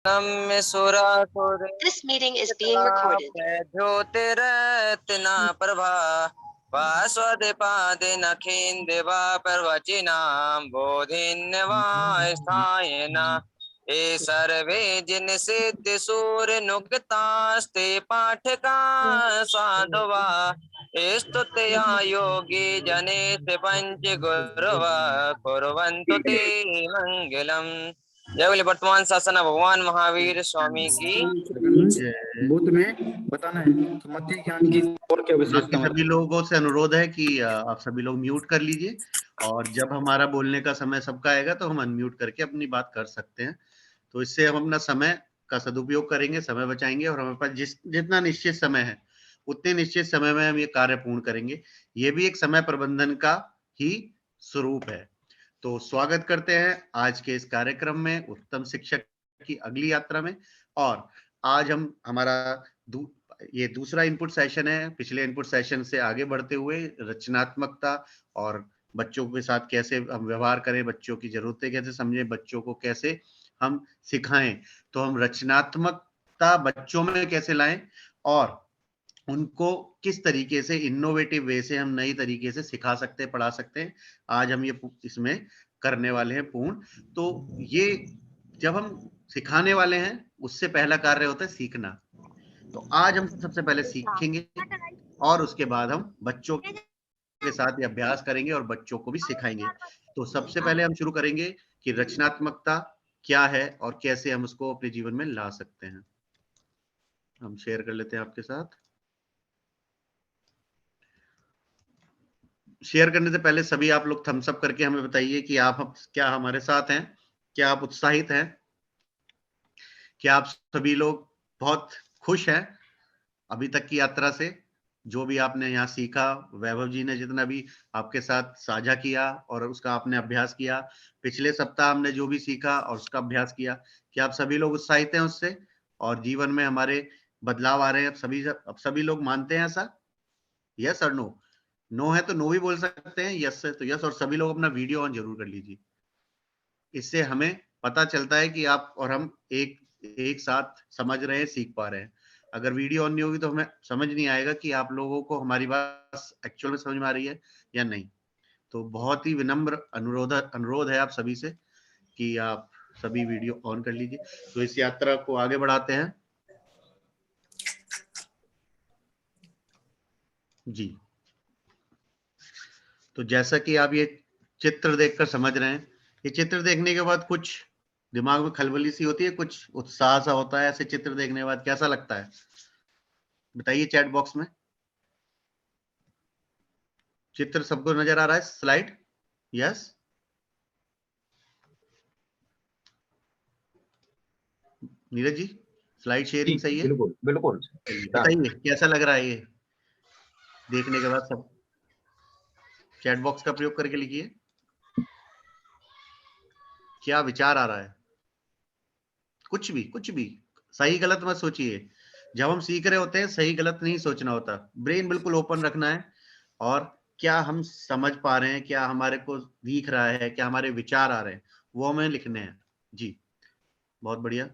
में सुरासुर This meeting is being recorded. ज्योतिरत्ना Prabha वास्वदीपादिन खिन्दिवा पर्वचिनां बोधिन्यवा स्थायेन ये सर्वे जिन सिद्ध सूर्य नुगतास्ते पाठका साधुवा स्तुत्या योगी जने पंच गुरुवा कुर्वन्तु ते मंगलम्। जय बोले वर्तमान शासन भगवान महावीर स्वामी की। बुद्ध में बताना है मध्य ज्ञान की और क्या विशेषता। सभी लोगों से अनुरोध है कि आप सभी लोग म्यूट कर लीजिए और जब हमारा बोलने का समय सबका आएगा तो हम अनम्यूट करके अपनी बात कर सकते हैं। तो इससे हम अपना समय का सदुपयोग करेंगे, समय बचाएंगे और हमारे पास जितना निश्चित समय है उतने निश्चित समय में हम ये कार्य पूर्ण करेंगे। ये भी एक समय प्रबंधन का ही स्वरूप है। तो स्वागत करते हैं आज के इस कार्यक्रम में उत्तम शिक्षक की अगली यात्रा में। और आज हम हमारा ये दूसरा इनपुट सेशन है। पिछले इनपुट सेशन से आगे बढ़ते हुए रचनात्मकता और बच्चों के साथ कैसे हम व्यवहार करें, बच्चों की जरूरतें कैसे समझें, बच्चों को कैसे हम सिखाएं, तो हम रचनात्मकता बच्चों में कैसे लाएं और उनको किस तरीके से इनोवेटिव वे से हम नई तरीके से सिखा सकते हैं, पढ़ा सकते हैं, आज हम ये इसमें करने वाले हैं पूर्ण। तो ये जब हम सिखाने वाले हैं उससे पहला कार्य होता है सीखना। तो आज हम सबसे पहले सीखेंगे और उसके बाद हम बच्चों के साथ ये अभ्यास करेंगे और बच्चों को भी सिखाएंगे। तो सबसे पहले हम शुरू करेंगे कि रचनात्मकता क्या है और कैसे हम उसको अपने जीवन में ला सकते हैं। हम शेयर कर लेते हैं आपके साथ। शेयर करने से पहले सभी आप लोग थम्स अप करके हमें बताइए कि आप क्या हमारे साथ हैं, क्या आप उत्साहित हैं, क्या आप सभी लोग बहुत खुश हैं अभी तक की यात्रा से, जो भी आपने यहाँ सीखा। वैभव जी ने जितना भी आपके साथ साझा किया और उसका आपने अभ्यास किया, पिछले सप्ताह हमने जो भी सीखा और उसका अभ्यास किया, क्या आप सभी लोग उत्साहित हैं उससे और जीवन में हमारे बदलाव आ रहे हैं? अब सभी लोग मानते हैं ऐसा? यस और नो? नो है तो नो भी बोल सकते हैं, यस है तो यस। और सभी लोग अपना वीडियो ऑन जरूर कर लीजिए। इससे हमें पता चलता है कि आप और हम एक साथ समझ रहे हैं, सीख पा रहे हैं। अगर वीडियो ऑन नहीं होगी तो हमें समझ नहीं आएगा कि आप लोगों को हमारी बात एक्चुअल में समझ में आ रही है या नहीं। तो बहुत ही विनम्र अनुरोध है आप सभी से कि आप सभी वीडियो ऑन कर लीजिए। तो इस यात्रा को आगे बढ़ाते हैं जी। तो जैसा कि आप ये चित्र देखकर समझ रहे हैं, ये चित्र देखने के बाद कुछ दिमाग में खलबली सी होती है, कुछ उत्साह सा होता है। ऐसे चित्र देखने के बाद कैसा लगता है बताइए चैट बॉक्स में। चित्र सबको नजर आ रहा है? Slide? Yes. Neeraj ji, slide sharing सही है? बिल्कुल बिल्कुल। बताइए कैसा लग रहा है ये देखने के बाद। सब चैट बॉक्स का प्रयोग करके लिखिए, क्या विचार आ रहा है। कुछ भी सही गलत मत सोचिए। जब हम सीख रहे होते हैं सही गलत नहीं सोचना होता, ब्रेन बिल्कुल ओपन रखना है। और क्या हम समझ पा रहे हैं, क्या हमारे को दिख रहा है, क्या हमारे विचार आ रहे हैं, वो हमें लिखने हैं जी। बहुत बढ़िया।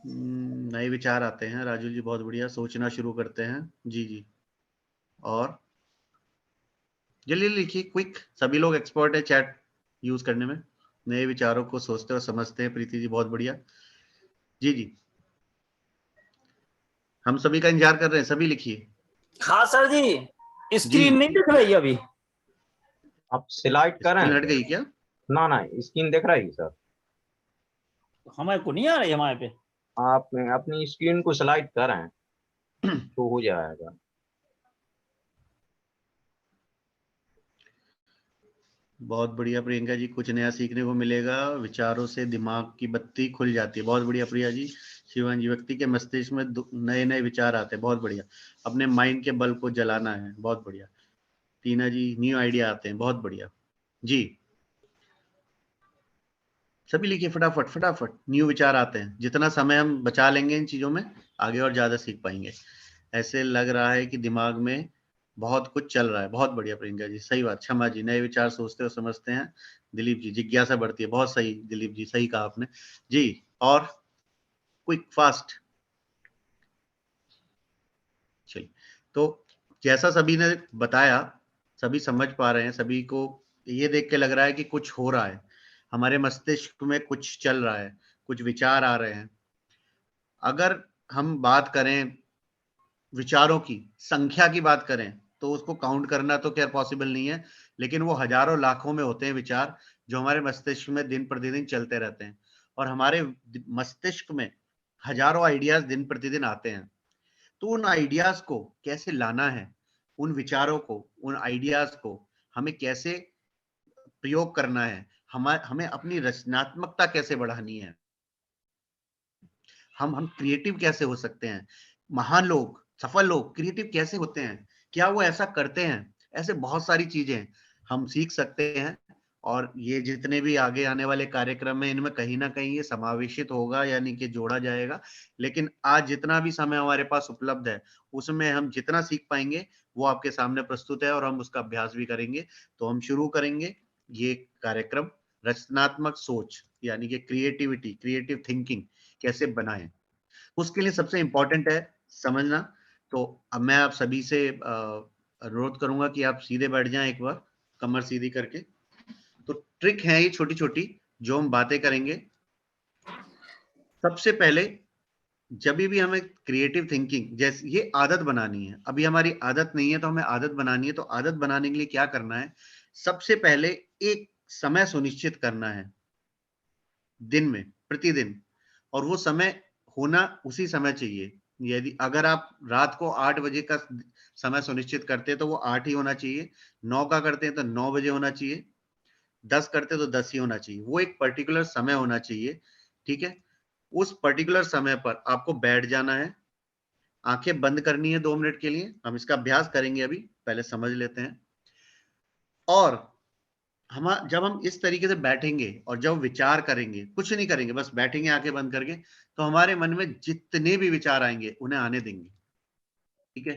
नए विचार आते हैं राजू जी, बहुत बढ़िया। सोचना शुरू करते हैं जी जी। और जल्दी लिखिए, क्विक। सभी लोग एक्सपर्ट है चैट यूज करने में, नए विचारों को सोचते और समझते हैं। प्रीति जी बहुत बढ़िया जी जी। हम सभी का इंतजार कर रहे हैं, सभी लिखिए। हाँ सर जी, स्क्रीन नहीं दिख रही अभी। आप स्लाइड करें? स्क्रीन हट गई क्या? ना स्क्रीन दिख रही सर। हमारे को नहीं आ रही हमारे पे। आप अपनी स्क्रीन को स्लाइड करें तो हो जाएगा। बहुत बढ़िया प्रियंका जी, कुछ नया सीखने को मिलेगा, विचारों से दिमाग की बत्ती खुल जाती है। बहुत बढ़िया प्रिया जी। शिवान जी, व्यक्ति के मस्तिष्क में नए नए विचार आते हैं। बहुत बढ़िया। अपने माइंड के बल्ब को जलाना है। बहुत बढ़िया। टीना जी, न्यू आइडिया आते हैं। बहुत बढ़िया जी। सभी लिखिए फटाफट फटाफट, न्यू विचार आते हैं। जितना समय हम बचा लेंगे इन चीजों में, आगे और ज्यादा सीख पाएंगे। ऐसे लग रहा है कि दिमाग में बहुत कुछ चल रहा है। बहुत बढ़िया प्रियंका जी, सही बात। क्षमा जी, नए विचार सोचते और समझते हैं। दिलीप जी, जिज्ञासा बढ़ती है। बहुत सही दिलीप जी, सही कहा आपने जी। और क्विक फास्ट। चलिए, तो जैसा सभी ने बताया, सभी समझ पा रहे हैं, सभी को ये देख के लग रहा है कि कुछ हो रहा है, हमारे मस्तिष्क में कुछ चल रहा है, कुछ विचार आ रहे हैं। अगर हम बात करें विचारों की संख्या की बात करें तो उसको काउंट करना तो खैर पॉसिबल नहीं है, लेकिन वो हजारों लाखों में होते हैं विचार जो हमारे मस्तिष्क में दिन प्रतिदिन चलते रहते हैं, और हमारे मस्तिष्क में हजारों आइडियाज दिन प्रतिदिन आते हैं। तो उन आइडियाज को कैसे लाना है, उन विचारों को, उन आइडियाज को हमें कैसे प्रयोग करना है, हमें अपनी रचनात्मकता कैसे बढ़ानी है, हम क्रिएटिव कैसे हो सकते हैं, महान लोग, सफल लोग क्रिएटिव कैसे होते हैं, क्या वो ऐसा करते हैं, ऐसे बहुत सारी चीजें हम सीख सकते हैं। और ये जितने भी आगे आने वाले कार्यक्रम है इनमें कहीं ना कहीं ये समावेशित होगा, यानी कि जोड़ा जाएगा। लेकिन आज जितना भी समय हमारे पास उपलब्ध है उसमें हम जितना सीख पाएंगे वो आपके सामने प्रस्तुत है, और हम उसका अभ्यास भी करेंगे। तो हम शुरू करेंगे ये कार्यक्रम, रचनात्मक सोच यानी कि क्रिएटिविटी, क्रिएटिव थिंकिंग कैसे बनाएं। उसके लिए सबसे इंपॉर्टेंट है समझना। तो अब मैं आप सभी से अनुरोध करूंगा कि आप सीधे बैठ जाएं, एक बार कमर सीधी करके। तो ट्रिक है ये छोटी छोटी जो हम बातें करेंगे। सबसे पहले जब भी हमें क्रिएटिव थिंकिंग, जैसे ये आदत बनानी है, अभी हमारी आदत नहीं है तो हमें आदत बनानी है। तो आदत बनाने के लिए क्या करना है, सबसे पहले एक समय सुनिश्चित करना है दिन में, प्रतिदिन, और वो समय होना उसी समय चाहिए। यदि अगर आप रात को 8 बजे का समय सुनिश्चित करते हैं तो वो 8 ही होना चाहिए, 9 का करते हैं तो 9 बजे होना चाहिए, 10 करते तो 10 ही होना चाहिए। वो एक पर्टिकुलर समय होना चाहिए, ठीक है। उस पर्टिकुलर समय पर आपको बैठ जाना है, आंखें बंद करनी है 2 मिनट के लिए। हम इसका अभ्यास करेंगे, अभी पहले समझ लेते हैं। और हम जब हम इस तरीके से बैठेंगे और जब विचार करेंगे, कुछ नहीं करेंगे, बस बैठेंगे आंखें बंद करके, तो हमारे मन में जितने भी विचार आएंगे उन्हें आने देंगे, ठीक है।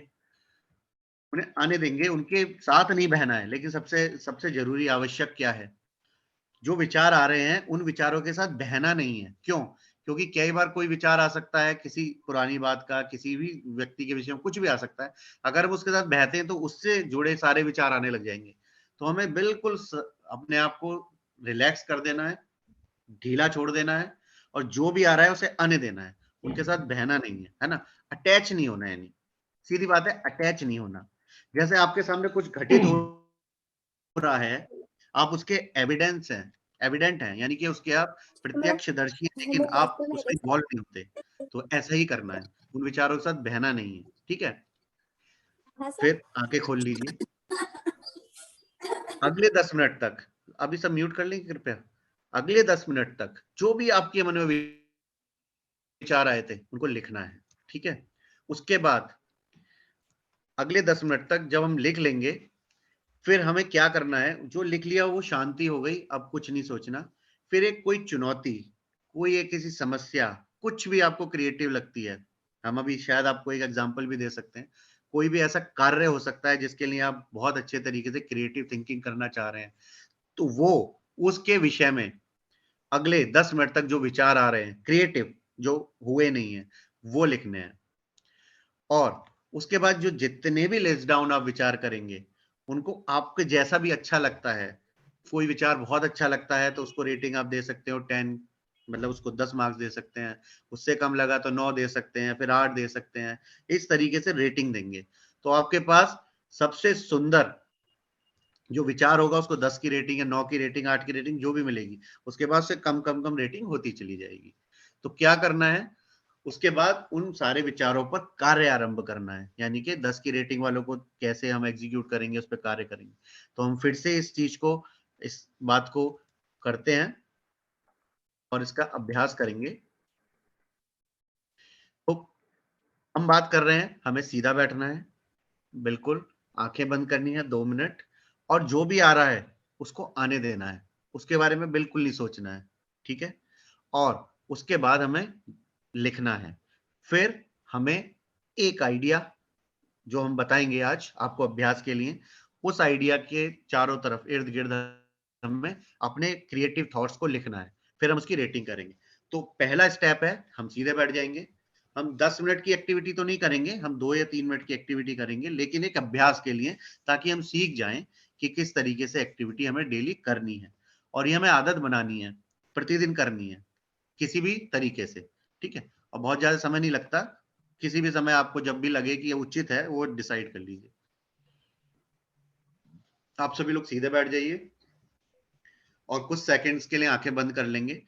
उन्हें आने देंगे, उनके साथ नहीं बहना है। लेकिन सबसे सबसे जरूरी आवश्यक क्या है, जो विचार आ रहे हैं उन विचारों के साथ बहना नहीं है। क्यों? क्योंकि कई बार कोई विचार आ सकता है किसी पुरानी बात का, किसी भी व्यक्ति के विषय में, कुछ भी आ सकता है। अगर हम उसके साथ बहते हैं तो उससे जुड़े सारे विचार आने लग जाएंगे। तो हमें बिल्कुल अपने आप को रिलैक्स कर देना है, ढीला छोड़ देना है, और जो भी आ रहा है उसे आने देना है, उनके साथ बहना नहीं है ना। अटैच नहीं होना है, यानी सीधी बात है, अटैच नहीं होना। जैसे आपके सामने कुछ घटित हो रहा है, आप उसके एविडेंस हैं, एविडेंट हैं, यानी कि उसके आप प्रत्यक्षदर्शी हैं, लेकिन आप उसमें इन्वॉल्व नहीं होते। तो ऐसा ही करना है, उन विचारों के साथ बहना नहीं है, ठीक है। फिर आंखें खोल लीजिए। अगले 10 मिनट तक, अभी सब म्यूट कर लेंगे कृपया। अगले 10 मिनट तक जो भी आपके मन में विचार आए थे उनको लिखना है, ठीक है। उसके बाद अगले 10 मिनट तक जब हम लिख लेंगे, फिर हमें क्या करना है, जो लिख लिया वो शांति हो गई, अब कुछ नहीं सोचना। फिर एक कोई चुनौती, कोई एक किसी समस्या, कुछ भी आपको क्रिएटिव लगती है, हम अभी शायद आपको एक एग्जांपल भी दे सकते हैं। कोई भी ऐसा कार्य हो सकता है जिसके लिए आप बहुत अच्छे तरीके से क्रिएटिव थिंकिंग करना चाह रहे हैं, तो वो उसके विषय में अगले 10 मिनट तक जो विचार आ रहे हैं क्रिएटिव, जो हुए नहीं है, वो लिखने हैं। और उसके बाद जो जितने भी लिस्ट डाउन आप विचार करेंगे, उनको आपके जैसा भी अच्छा लगता है, कोई विचार बहुत अच्छा लगता है तो उसको रेटिंग आप दे सकते हो 10, मतलब उसको 10 मार्क्स दे सकते हैं। उससे कम लगा तो 9 दे सकते हैं, फिर 8 दे सकते हैं। इस तरीके से रेटिंग देंगे तो आपके पास सबसे सुंदर जो विचार होगा उसको 10 की रेटिंग या 9 की रेटिंग, 8 की रेटिंग जो भी मिलेगी, उसके बाद से कम कम कम रेटिंग होती चली जाएगी। तो क्या करना है, उसके बाद उन सारे विचारों पर कार्य आरंभ करना है, यानी कि 10 की रेटिंग वालों को कैसे हम एग्जीक्यूट करेंगे, उस पर कार्य करेंगे। तो हम फिर से इस चीज को, इस बात को करते हैं और इसका अभ्यास करेंगे। तो हम बात कर रहे हैं, हमें सीधा बैठना है, बिल्कुल आंखें बंद करनी है 2 मिनट, और जो भी आ रहा है उसको आने देना है, उसके बारे में बिल्कुल नहीं सोचना है, ठीक है। और उसके बाद हमें लिखना है। फिर हमें एक आइडिया जो हम बताएंगे आज आपको अभ्यास के लिए, उस आइडिया के चारों तरफ इर्द गिर्द हमें अपने क्रिएटिव थॉट्स को लिखना है। फिर हम उसकी रेटिंग करेंगे। तो पहला स्टेप है हम सीधे बैठ जाएंगे। हम 10 मिनट की एक्टिविटी तो नहीं करेंगे, हम 2 या 3 मिनट की एक्टिविटी करेंगे, लेकिन एक अभ्यास के लिए, ताकि हम सीख जाएं कि किस तरीके से एक्टिविटी हमें डेली करनी है, और ये हमें आदत बनानी है, प्रतिदिन करनी है किसी भी तरीके से, ठीक है। और बहुत ज्यादा समय नहीं लगता, किसी भी समय आपको जब भी लगे कि ये उचित है वो डिसाइड कर लीजिए। आप सभी लोग सीधे बैठ जाइए और कुछ सेकंड्स के लिए आंखें बंद कर लेंगे।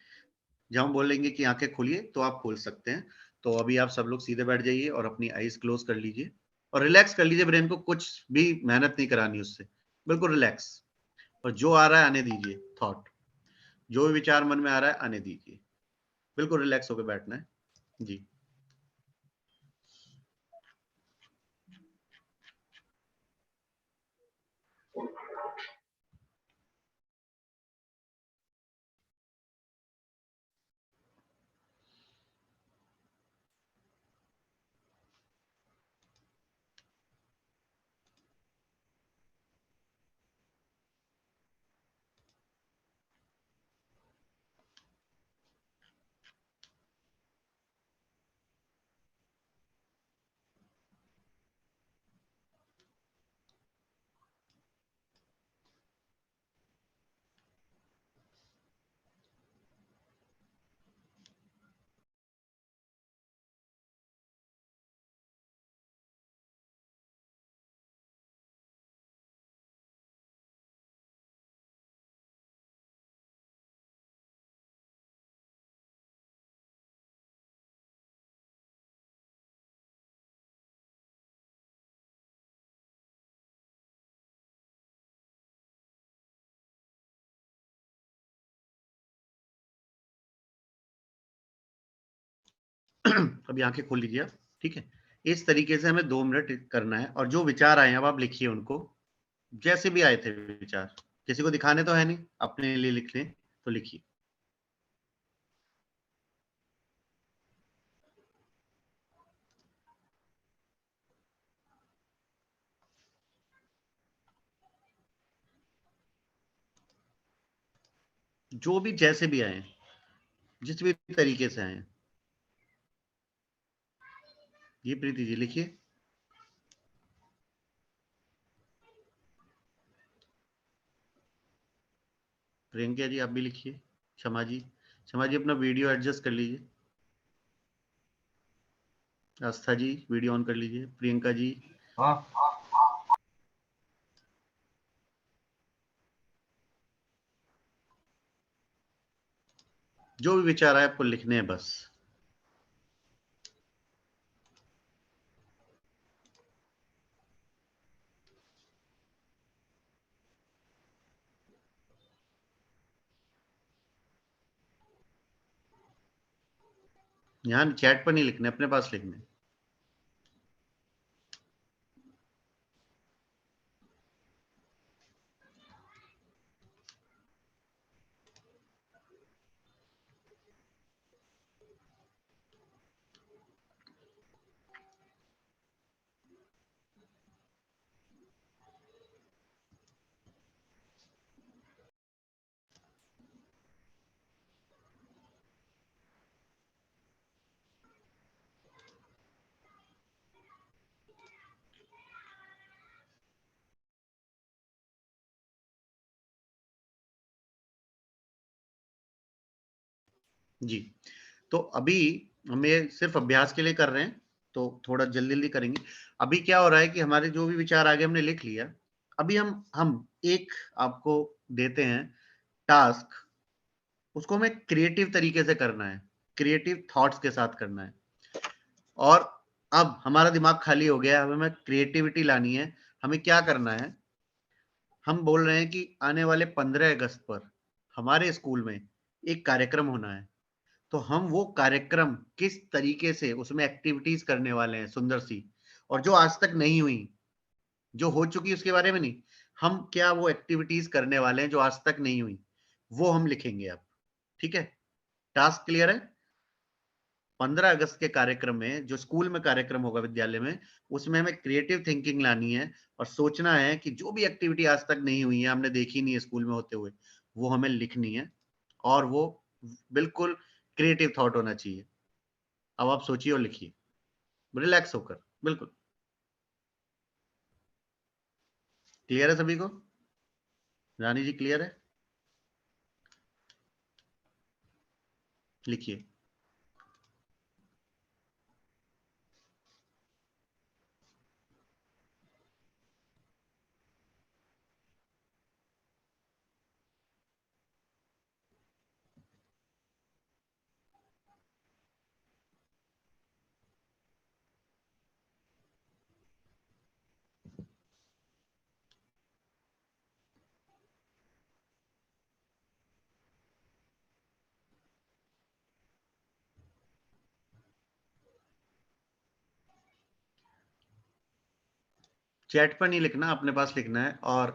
जब हम बोलेंगे कि आंखें खोलिए तो आप खोल सकते हैं। तो अभी आप सब लोग सीधे बैठ जाइए और अपनी आईज क्लोज कर लीजिए और रिलैक्स कर लीजिए ब्रेन को, कुछ भी मेहनत नहीं करानी उससे, बिल्कुल रिलैक्स। और जो आ रहा है आने दीजिए, थॉट जो भी विचार मन में आ रहा है आने दीजिए, बिल्कुल रिलैक्स होकर बैठना है जी। अभी आंखें खोल लीजिए आप, ठीक है। इस तरीके से हमें 2 मिनट करना है, और जो विचार आए अब आप लिखिए उनको, जैसे भी आए थे विचार। किसी को दिखाने तो है नहीं, अपने लिए लिख लें तो लिखिए। जो भी जैसे भी आए, जिस भी तरीके से आए। ये प्रीति जी लिखिए। प्रियंका जी आप भी लिखिए। क्षमा जी, क्षमा जी अपना वीडियो एडजस्ट कर लीजिए। आस्था जी वीडियो ऑन कर लीजिए। प्रियंका जी, हाँ। जो भी विचार आए आपको लिखने हैं बस। यहाँ चैट पर नहीं लिखने, अपने पास लिखने। जी, तो अभी हम ये सिर्फ अभ्यास के लिए कर रहे हैं, तो थोड़ा जल्दी जल्दी करेंगे। अभी क्या हो रहा है कि हमारे जो भी विचार आगे हमने लिख लिया, अभी हम एक आपको देते हैं टास्क, उसको हमें क्रिएटिव तरीके से करना है, क्रिएटिव थॉट्स के साथ करना है। और अब हमारा दिमाग खाली हो गया, अब हमें क्रिएटिविटी लानी है। हमें क्या करना है, हम बोल रहे हैं कि आने वाले 15 अगस्त पर हमारे स्कूल में एक कार्यक्रम होना है। तो हम वो कार्यक्रम किस तरीके से उसमें एक्टिविटीज करने वाले हैं सुंदर सी, और जो आज तक नहीं हुई, जो हो चुकी उसके बारे में नहीं, हम क्या वो एक्टिविटीज करने वाले हैं जो आज तक नहीं हुई, वो हम लिखेंगे अब, ठीक है। टास्क क्लियर है। 15 अगस्त के कार्यक्रम में, जो स्कूल में कार्यक्रम होगा विद्यालय में, उसमें हमें क्रिएटिव थिंकिंग लानी है और सोचना है कि जो भी एक्टिविटी आज तक नहीं हुई है, हमने देखी नहीं है स्कूल में होते हुए, वो हमें लिखनी है। और वो बिल्कुल क्रिएटिव थॉट होना चाहिए। अब आप सोचिए और लिखिए रिलैक्स होकर। बिल्कुल क्लियर है सभी को? रानी जी क्लियर है? लिखिए। चैट पर नहीं लिखना, अपने पास लिखना है और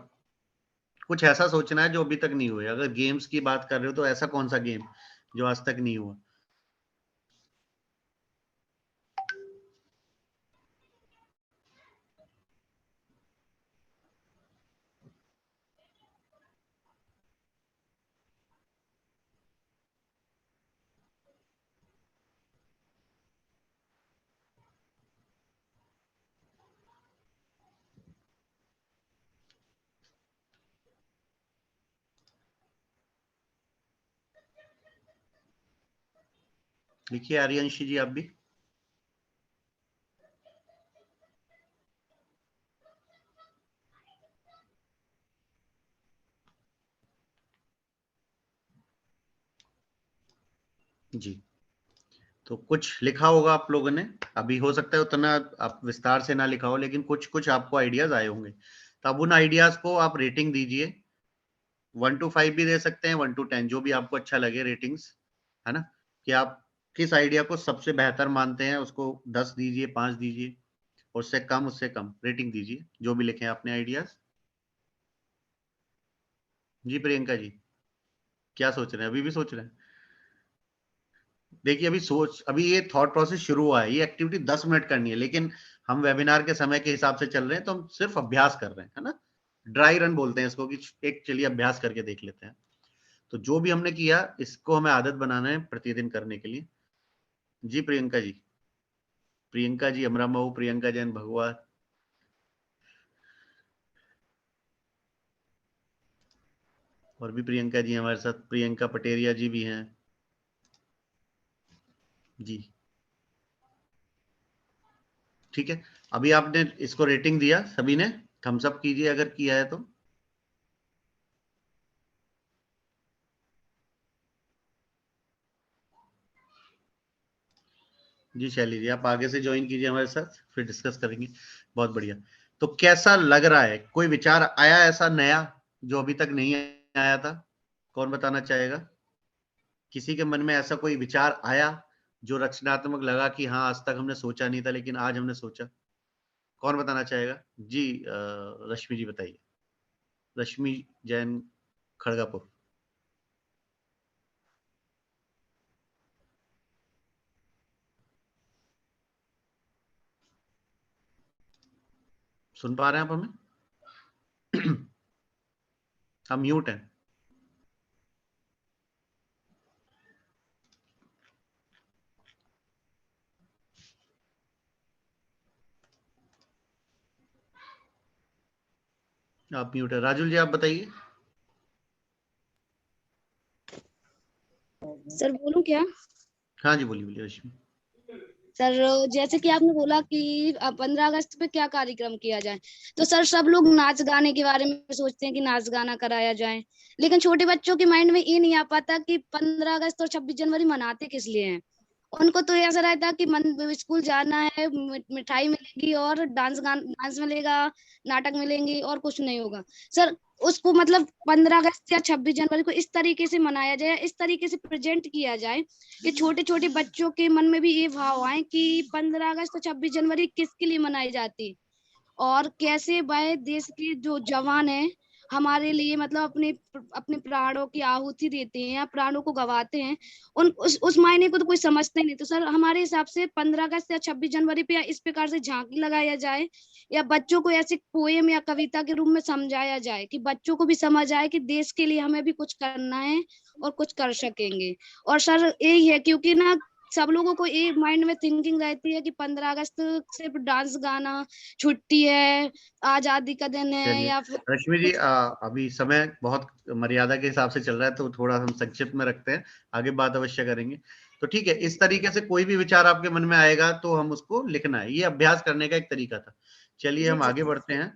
कुछ ऐसा सोचना है जो अभी तक नहीं हुआ। अगर गेम्स की बात कर रहे हो तो ऐसा कौन सा गेम जो आज तक नहीं हुआ। लिखिए आर्यंशी जी आप भी। जी तो कुछ लिखा होगा आप लोगों ने, अभी हो सकता है उतना आप विस्तार से ना लिखा हो, लेकिन कुछ कुछ आपको आइडियाज आए होंगे। तो अब उन आइडियाज को आप रेटिंग दीजिए। 1 to 5 भी दे सकते हैं, 1 to 10 जो भी आपको अच्छा लगे रेटिंग्स, है ना। कि आप किस आइडिया को सबसे बेहतर मानते हैं, उसको 10 दीजिए, 5 दीजिए, उससे कम रेटिंग दीजिए जो भी लिखे आपने आइडियाज। जी प्रियंका जी क्या सोच रहे हैं? अभी भी सोच रहे हैं? देखिए अभी ये थॉट प्रोसेस शुरू हुआ है। ये एक्टिविटी 10 मिनट करनी है, लेकिन हम वेबिनार के समय के हिसाब से चल रहे हैं, तो हम सिर्फ अभ्यास कर रहे हैं, है ना। ड्राई रन बोलते हैं इसको, कि एक चलिए अभ्यास करके देख लेते हैं। तो जो भी हमने किया इसको हमें आदत बनाना है प्रतिदिन करने के लिए। जी प्रियंका जी अमरा मऊ, प्रियंका जैन भगवा, और भी प्रियंका जी हमारे साथ, प्रियंका पटेरिया जी भी हैं जी। ठीक है, अभी आपने इसको रेटिंग दिया, सभी ने थम्स अप कीजिए अगर किया है तो। जी शैली जी आप आगे से ज्वाइन कीजिए हमारे साथ, फिर डिस्कस करेंगे। बहुत बढ़िया। तो कैसा लग रहा है? कोई विचार आया ऐसा नया जो अभी तक नहीं आया था? कौन बताना चाहेगा? किसी के मन में ऐसा कोई विचार आया जो रचनात्मक लगा कि हाँ आज तक हमने सोचा नहीं था लेकिन आज हमने सोचा? कौन बताना चाहेगा? जी रश्मि जी बताइए। रश्मि जैन खड़गापुर। सुन पा रहे हैं आप हमें? हम म्यूट हैं। आप म्यूट है। राजुल जी आप बताइए। सर बोलूं क्या? हाँ जी बोलिए रश्मि। सर जैसे कि आपने बोला कि 15 अगस्त पे क्या कार्यक्रम किया जाए, तो सर सब लोग नाच गाने के बारे में सोचते हैं कि नाच गाना कराया जाए, लेकिन छोटे बच्चों के माइंड में ये नहीं आ पाता कि 15 अगस्त और 26 जनवरी मनाते किस लिए हैं। उनको तो ऐसा रहता है कि स्कूल जाना है, मिठाई मिलेगी और डांस मिलेगा, नाटक मिलेंगे और कुछ नहीं होगा। सर उसको मतलब 15 अगस्त या 26 जनवरी को इस तरीके से मनाया जाए, इस तरीके से प्रेजेंट किया जाए कि छोटे छोटे बच्चों के मन में भी ये भाव आए कि 15 अगस्त और 26 जनवरी किसके लिए मनाई जाती, और कैसे वह देश के जो जवान हैं हमारे लिए मतलब अपने प्राणों की आहुति देते हैं या प्राणों को गवाते हैं, उन उस मायने को तो कोई समझते नहीं। तो सर हमारे हिसाब से 15 अगस्त या 26 जनवरी पे या इस प्रकार से झांकी लगाया जाए, या बच्चों को ऐसे पोएम या कविता के रूप में समझाया जाए कि बच्चों को भी समझ आए कि देश के लिए हमें भी कुछ करना है और कुछ कर सकेंगे। और सर यही है, क्योंकि ना सब लोगों को ये माइंड में थिंकिंग रहती है कि 15 अगस्त सिर्फ डांस गाना, छुट्टी है, आजादी का दिन है, चलिए या फिर रश्मि जी, कुछ। अभी समय बहुत मर्यादा के हिसाब से चल रहा है, तो थोड़ा हम संक्षिप्त में रखते हैं, आगे बात अवश्य करेंगे। तो ठीक है, इस तरीके से कोई भी विचार आपके मन में आएगा तो हम उसको लिखना है, ये अभ्यास करने का एक तरीका था। चलिए जी हम जी आगे बढ़ते हैं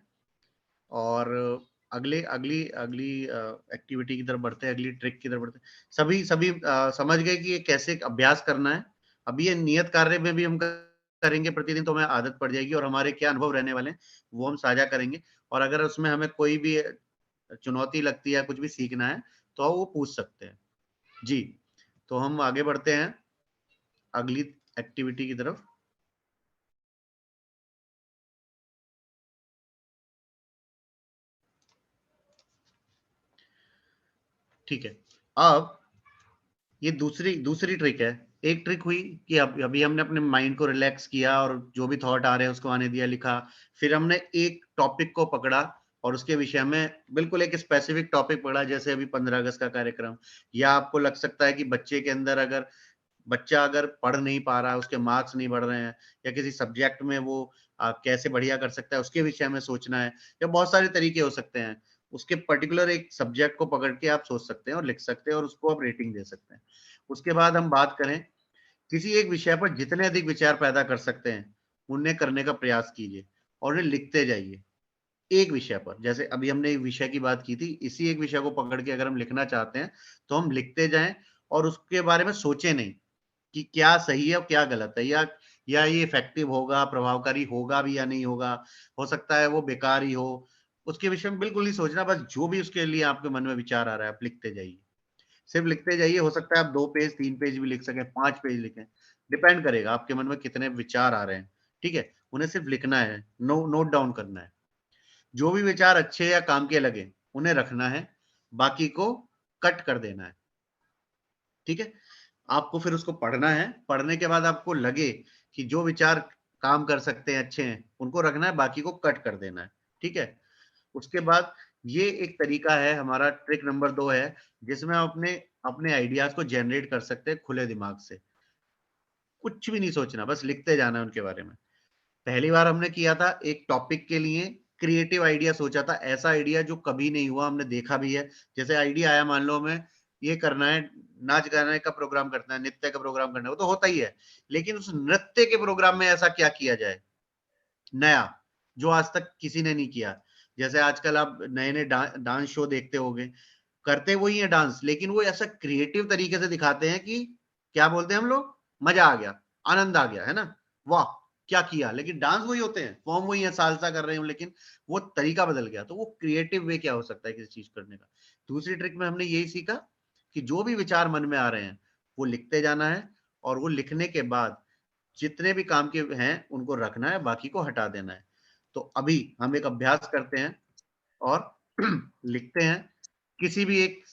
और अगली अगली अगली एक्टिविटी की तरफ बढ़ते हैं, अगली ट्रिक की तरफ बढ़ते हैं। सभी सभी समझ गए कि ये कैसे अभ्यास करना है। अभी ये नियत कार्य में भी हम करेंगे प्रतिदिन, तो हमें आदत पड़ जाएगी और हमारे क्या अनुभव रहने वाले हैं वो हम साझा करेंगे। और अगर उसमें हमें कोई भी चुनौती लगती है, कुछ भी सीखना है, तो वो पूछ सकते हैं। जी, तो हम आगे बढ़ते हैं अगली एक्टिविटी की तरफ। ठीक है, अब ये दूसरी दूसरी ट्रिक है। एक ट्रिक हुई कि अभी हमने अपने माइंड को रिलैक्स किया और जो भी थॉट आ रहे हैं उसको आने दिया, लिखा। फिर हमने एक टॉपिक को पकड़ा और उसके विषय में बिल्कुल एक स्पेसिफिक टॉपिक पकड़ा, जैसे अभी 15 अगस्त का कार्यक्रम। या आपको लग सकता है कि बच्चे के अंदर अगर बच्चा अगर पढ़ नहीं पा रहा है, उसके मार्क्स नहीं बढ़ रहे हैं, या किसी सब्जेक्ट में वो कैसे बढ़िया कर सकता है उसके विषय में सोचना है, या बहुत सारे तरीके हो सकते हैं। उसके पर्टिकुलर एक सब्जेक्ट को पकड़ के आप सोच सकते हैं और लिख सकते हैं और उसको आप रेटिंग दे सकते हैं। उसके बाद हम बात करें, किसी एक विषय पर जितने अधिक विचार पैदा कर सकते हैं उन्हें करने का प्रयास कीजिए और उन्हें लिखते जाइए। एक विषय पर, जैसे अभी हमने एक विषय की बात की थी, इसी एक विषय को पकड़ के अगर हम लिखना चाहते हैं तो हम लिखते जाएं और उसके बारे में सोचे नहीं कि क्या सही है और क्या गलत है, या ये इफेक्टिव होगा, प्रभावकारी होगा भी या नहीं होगा, हो सकता है वो बेकार ही हो। उसके विषय में बिल्कुल नहीं सोचना, बस जो भी उसके लिए आपके मन में विचार आ रहा है आप लिखते जाइए। सिर्फ लिखते जाइए, हो सकता है आप 2 पेज 3 पेज भी लिख सकें, 5 पेज लिखें, डिपेंड करेगा आपके मन में कितने विचार आ रहे हैं। ठीक है, उन्हें सिर्फ लिखना है, नोट डाउन करना है। जो भी विचार अच्छे या काम के लगे उन्हें रखना है, बाकी को कट कर देना है। ठीक है, आपको फिर उसको पढ़ना है, पढ़ने के बाद आपको लगे कि जो विचार काम कर सकते हैं, अच्छे हैं, उनको रखना है, बाकी को कट कर देना है। ठीक है, उसके बाद ये एक तरीका है हमारा, ट्रिक नंबर 2 है, जिसमें हम अपने अपने आइडियाज को जनरेट कर सकते हैं खुले दिमाग से। कुछ भी नहीं सोचना, बस लिखते जाना है उनके बारे में। पहली बार हमने किया था एक टॉपिक के लिए क्रिएटिव आइडिया सोचा था, ऐसा आइडिया जो कभी नहीं हुआ, हमने देखा भी है। जैसे आइडिया आया, मान लो हमें ये करना है, नाच गाने का प्रोग्राम करना है, नृत्य का प्रोग्राम करना है, वो तो होता ही है, लेकिन उस नृत्य के प्रोग्राम में ऐसा क्या किया जाए नया, जो आज तक किसी ने नहीं किया। जैसे आजकल आप नए नए डांस शो देखते होंगे, करते वही है डांस, लेकिन वो ऐसा क्रिएटिव तरीके से दिखाते हैं कि क्या बोलते हैं हम लोग, मजा आ गया, आनंद आ गया, है ना, वाह क्या किया। लेकिन डांस वही होते हैं, फॉर्म वही है, सालसा कर रहे हैं, लेकिन वो तरीका बदल गया। तो वो क्रिएटिव वे क्या हो सकता है किसी चीज करने का। दूसरी ट्रिक में हमने यही सीखा कि जो भी विचार मन में आ रहे हैं वो लिखते जाना है, और वो लिखने के बाद जितने भी काम के हैं उनको रखना है, बाकी को हटा देना है। तो अभी हम एक अभ्यास करते हैं और लिखते हैं। किसी भी एक,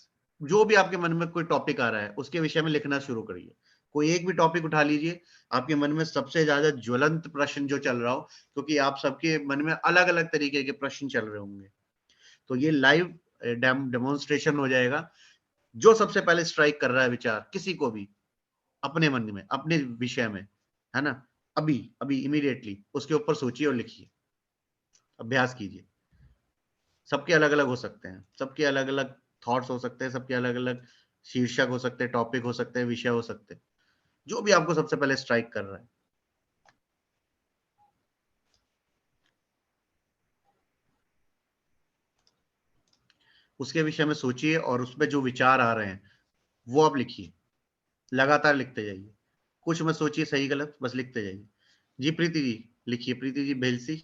जो भी आपके मन में कोई टॉपिक आ रहा है उसके विषय में लिखना शुरू करिए। कोई एक भी टॉपिक उठा लीजिए, आपके मन में सबसे ज्यादा ज्वलंत प्रश्न जो चल रहा हो, क्योंकि आप सबके मन में अलग अलग तरीके के प्रश्न चल रहे होंगे, तो ये लाइव डेमोन्स्ट्रेशन हो जाएगा। जो सबसे पहले स्ट्राइक कर रहा है विचार किसी को भी अपने मन में, अपने विषय में, है ना, अभी अभी इमीडिएटली उसके ऊपर सोचिए और लिखिए, अभ्यास कीजिए। सबके अलग अलग हो सकते हैं, सबके अलग अलग थॉट्स हो सकते हैं, सबके अलग अलग शीर्षक हो सकते हैं, टॉपिक हो सकते हैं, विषय हो सकते हैं, जो भी आपको सबसे पहले स्ट्राइक कर रहा है। उसके विषय में सोचिए और उसमें जो विचार आ रहे हैं वो आप लिखिए, लगातार लिखते जाइए। कुछ मत सोचिए सही गलत, बस लिखते जाइए। जी प्रीति जी लिखिए, प्रीति जी बेलसी।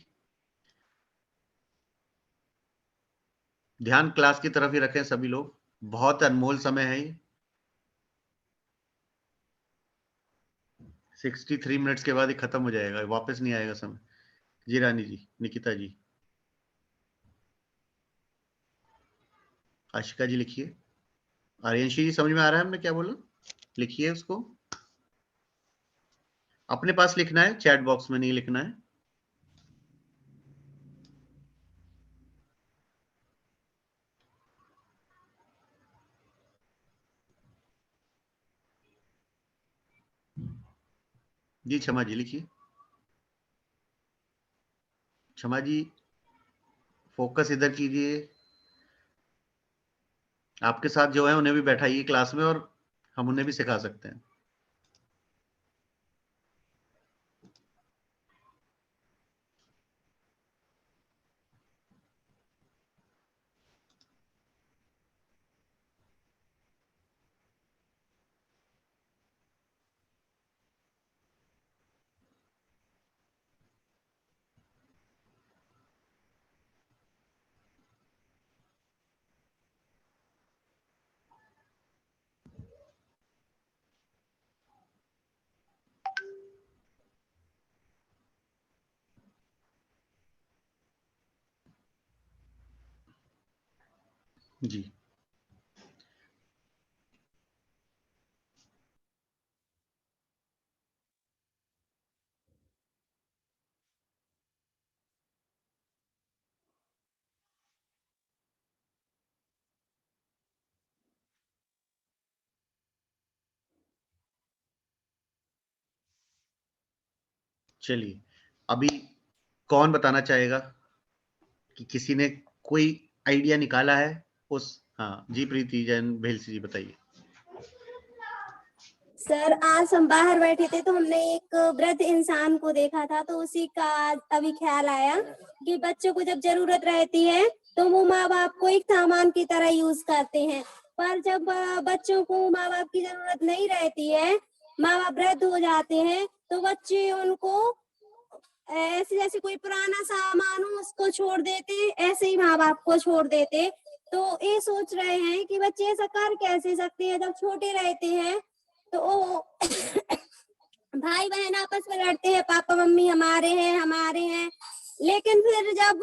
ध्यान क्लास की तरफ ही रखें सभी लोग, बहुत अनमोल समय है ये। 63 मिनट्स के बाद ही खत्म हो जाएगा, वापस नहीं आएगा समय। जी रानी जी, निकिता जी। आशिका जी लिखिए। आर्यनशी जी समझ में आ रहा है हमने क्या बोला? लिखिए उसको, अपने पास लिखना है, चैट बॉक्स में नहीं लिखना है। जी क्षमा जी लिखिए। क्षमा जी फोकस इधर कीजिए, आपके साथ जो है उन्हें भी बैठाइए क्लास में और हम उन्हें भी सिखा सकते हैं। जी चलिए, अभी कौन बताना चाहेगा कि किसी ने कोई आइडिया निकाला है उस? हाँ जी, प्रीति जैन भेलसी जी बताइए। सर आज हम बाहर बैठे थे तो हमने एक वृद्ध इंसान को देखा था, तो उसी का अभी ख्याल आया कि बच्चों को जब जरूरत रहती है तो वो माँ बाप को एक सामान की तरह यूज करते हैं, पर जब बच्चों को माँ बाप की जरूरत नहीं रहती है, माँ बाप वृद्ध हो जाते हैं, तो बच्चे उनको ऐसे जैसे कोई पुराना सामान हो उसको छोड़ देते, ऐसे ही माँ बाप को छोड़ देते। तो ये सोच रहे हैं कि बच्चे ऐसा कर कैसे सकते हैं, जब छोटे रहते हैं तो भाई बहन आपस में लड़ते हैं, पापा मम्मी हमारे हैं, लेकिन फिर जब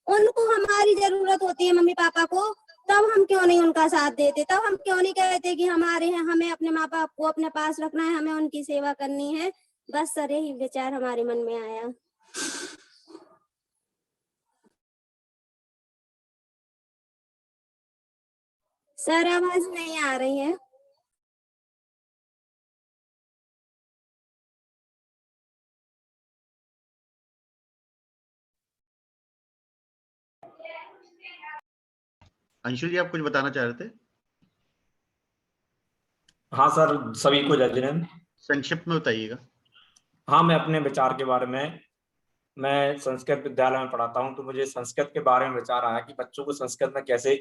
उनको हमारी जरूरत होती है मम्मी पापा को, तब हम क्यों नहीं उनका साथ देते, तब हम क्यों नहीं कहते कि हमारे हैं, हमें अपने माँ बाप को अपने पास रखना है, हमें उनकी सेवा करनी है। बस सर यही विचार हमारे मन में आया। सर आवाज नहीं आ रही है। अंशुल जी आप कुछ बताना चाह रहे थे? हाँ सर, सभी को जय जिनेंद्र। संक्षिप्त में बताइएगा। हाँ, मैं अपने विचार के बारे में, मैं संस्कृत विद्यालय में पढ़ाता हूँ, तो मुझे संस्कृत के बारे में विचार आया कि बच्चों को संस्कृत में कैसे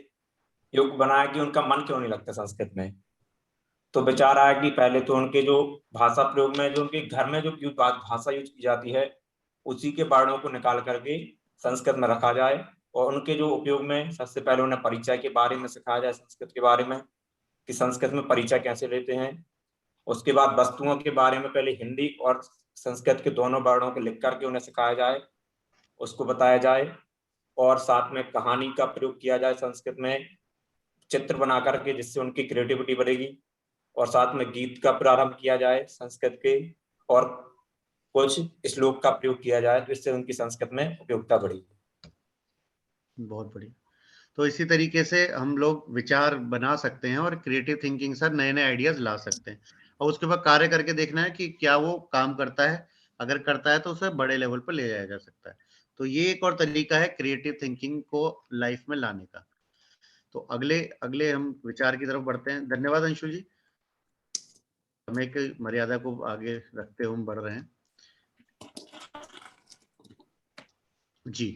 योग्य बनाया कि उनका मन क्यों नहीं लगता संस्कृत में। तो विचार आया कि पहले तो उनके जो भाषा प्रयोग में, जो उनके घर में जो भाषा यूज की जाती है, उसी के वर्णों को निकाल करके संस्कृत में रखा जाए, और उनके जो उपयोग में सबसे पहले उन्हें परिचय के बारे में सिखाया जाए, संस्कृत के बारे में कि संस्कृत में परिचय कैसे लेते हैं। उसके बाद वस्तुओं के बारे में पहले हिंदी और संस्कृत के दोनों वर्णों को लिख करके उन्हें सिखाया जाए, उसको बताया जाए, और साथ में कहानी का प्रयोग किया जाए संस्कृत में, चित्र बना करके, जिससे उनकी क्रिएटिविटी बढ़ेगी, और साथ में गीत का प्रारंभ किया जाए संस्कृत के, और कुछ श्लोक का प्रयोग किया जाए, जिससे उनकी संस्कृत में उपयोगिता बढ़ेगी। बहुत बढ़िया। तो इसी तरीके से हम लोग विचार बना सकते हैं और क्रिएटिव थिंकिंग से नए नए आइडियाज ला सकते हैं, और उसके बाद कार्य करके देखना है कि क्या वो काम करता है। अगर करता है तो उसे बड़े लेवल पर ले जाया जा सकता है। तो ये एक और तरीका है क्रिएटिव थिंकिंग को लाइफ में लाने का। तो अगले अगले हम विचार की तरफ बढ़ते हैं। धन्यवाद अंशु जी, समय की मर्यादा को आगे रखते हुए हम बढ़ रहे हैं जी।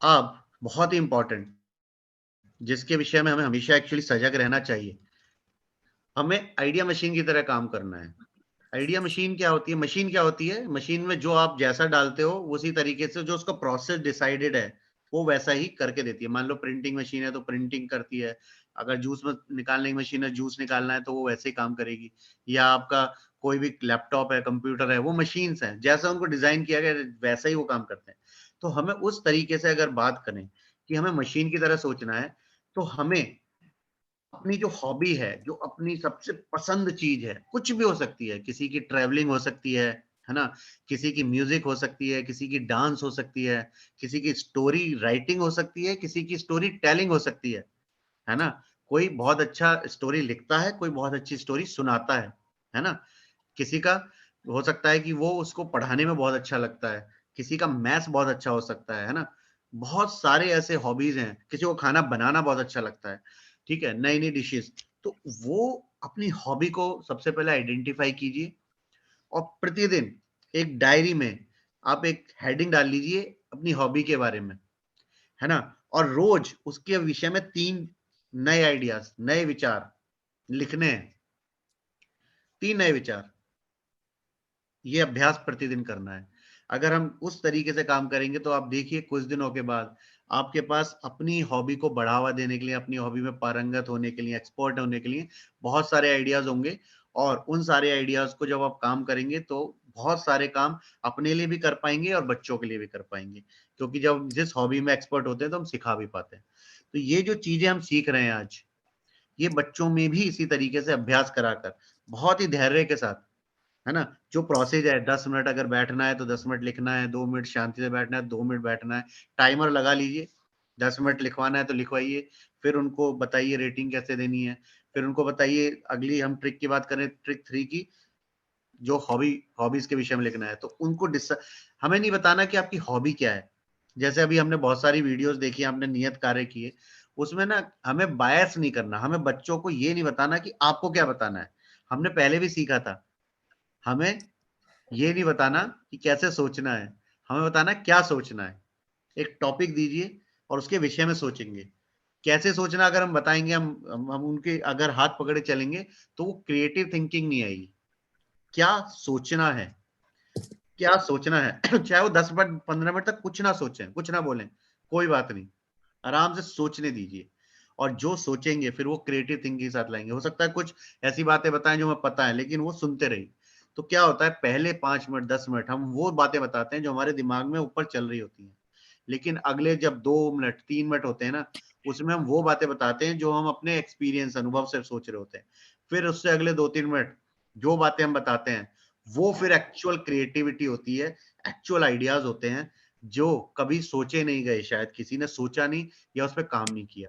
अब बहुत ही इंपॉर्टेंट, जिसके विषय में हमें हमेशा एक्चुअली सजग रहना चाहिए, हमें आइडिया मशीन की तरह काम करना है। आइडिया मशीन क्या होती है? मशीन क्या होती है? मशीन में जो आप जैसा डालते हो उसी तरीके से जो उसका प्रोसेस डिसाइडेड है वो वैसा ही करके देती है। मान लो प्रिंटिंग मशीन है तो प्रिंटिंग करती है, अगर जूस में निकालने की मशीन है, जूस निकालना है तो वो वैसे ही काम करेगी, या आपका कोई भी लैपटॉप है, कंप्यूटर है, वो मशीन्स हैं, जैसा उनको डिजाइन किया गया वैसा ही वो काम करते हैं। तो हमें उस तरीके से अगर बात करें कि हमें मशीन की तरह सोचना है, तो हमें अपनी जो हॉबी है, जो अपनी सबसे पसंद चीज है, कुछ भी हो सकती है, किसी की ट्रैवलिंग हो सकती है ना, किसी की म्यूजिक हो सकती है, किसी की डांस हो सकती है, किसी की स्टोरी राइटिंग हो सकती है, किसी की स्टोरी टेलिंग हो सकती है ना। कोई बहुत अच्छा स्टोरी लिखता है, कोई बहुत अच्छी स्टोरी सुनाता है ना। किसी का हो सकता है कि वो उसको पढ़ाने में बहुत अच्छा लगता है, किसी का मैथ्स बहुत अच्छा हो सकता है ना। बहुत सारे ऐसे हॉबीज हैं, किसी को खाना बनाना बहुत अच्छा लगता है, ठीक है, नई नई डिशेस। तो वो अपनी हॉबी को सबसे पहले आइडेंटिफाई कीजिए और प्रतिदिन एक डायरी में आप एक हेडिंग डाल लीजिए अपनी हॉबी के बारे में, है ना। और रोज उसके विषय में 3 नए आइडियाज, नए विचार लिखने हैं, 3 नए विचार। ये अभ्यास प्रतिदिन करना है। अगर हम उस तरीके से काम करेंगे तो आप देखिए कुछ दिनों के बाद आपके पास अपनी हॉबी को बढ़ावा देने के लिए, अपनी हॉबी में पारंगत होने के लिए, एक्सपर्ट होने के लिए बहुत सारे आइडियाज होंगे। और उन सारे आइडियाज को जब आप काम करेंगे तो बहुत सारे काम अपने लिए भी कर पाएंगे और बच्चों के लिए भी कर पाएंगे, क्योंकि जब जिस हॉबी में एक्सपर्ट होते हैं तो हम सिखा भी पाते हैं। तो ये जो चीजें हम सीख रहे हैं आज, ये बच्चों में भी इसी तरीके से अभ्यास कराकर बहुत ही धैर्य के साथ, है ना, जो प्रोसेस है 10 मिनट अगर बैठना है तो 10 मिनट लिखना है, 2 मिनट शांति से बैठना है, 2 मिनट बैठना है, टाइमर लगा लीजिए, 10 मिनट लिखवाना है तो लिखवाइए, फिर उनको बताइए रेटिंग कैसे देनी है, फिर उनको बताइए। अगली हम ट्रिक की बात करें, ट्रिक 3 की, जो हॉबीज के विषय में लिखना है, तो उनको हमें नहीं बताना कि आपकी हॉबी क्या है। जैसे अभी हमने बहुत सारी वीडियोस देखी, हमने नियत कार्य किए, उसमें ना हमें बायस नहीं करना, हमें बच्चों को ये नहीं बताना कि आपको क्या बताना है। हमने पहले भी सीखा था, हमें ये नहीं बताना कि कैसे सोचना है, हमें बताना क्या सोचना है। एक टॉपिक दीजिए और उसके विषय में सोचेंगे। कैसे सोचना अगर हम बताएंगे, हम उनके अगर हाथ पकड़े चलेंगे तो वो क्रिएटिव थिंकिंग नहीं आएगी। क्या सोचना है, क्या सोचना है चाहे वो 10 मिनट 15 मिनट तक कुछ ना सोचें, कुछ ना बोलें, कोई बात नहीं, आराम से सोचने दीजिए। और जो सोचेंगे फिर वो क्रिएटिव थिंकिंग के साथ लाएंगे। हो सकता है कुछ ऐसी बातें बताएं जो हमें पता है, लेकिन वो सुनते रहिए। तो क्या होता है, पहले 5 मिनट 10 मिनट हम वो बातें बताते हैं जो हमारे दिमाग में ऊपर चल रही होती हैं, लेकिन अगले जब 2 मिनट 3 मिनट होते हैं ना, उसमें हम वो बातें बताते हैं जो हम अपने एक्सपीरियंस अनुभव से सोच रहे होते हैं। फिर उससे अगले 2-3 मिनट जो बातें हम बताते हैं वो फिर एक्चुअल क्रिएटिविटी होती है, एक्चुअल आइडियाज होते हैं जो कभी सोचे नहीं गए, शायद किसी ने सोचा नहीं या उस पर काम नहीं किया।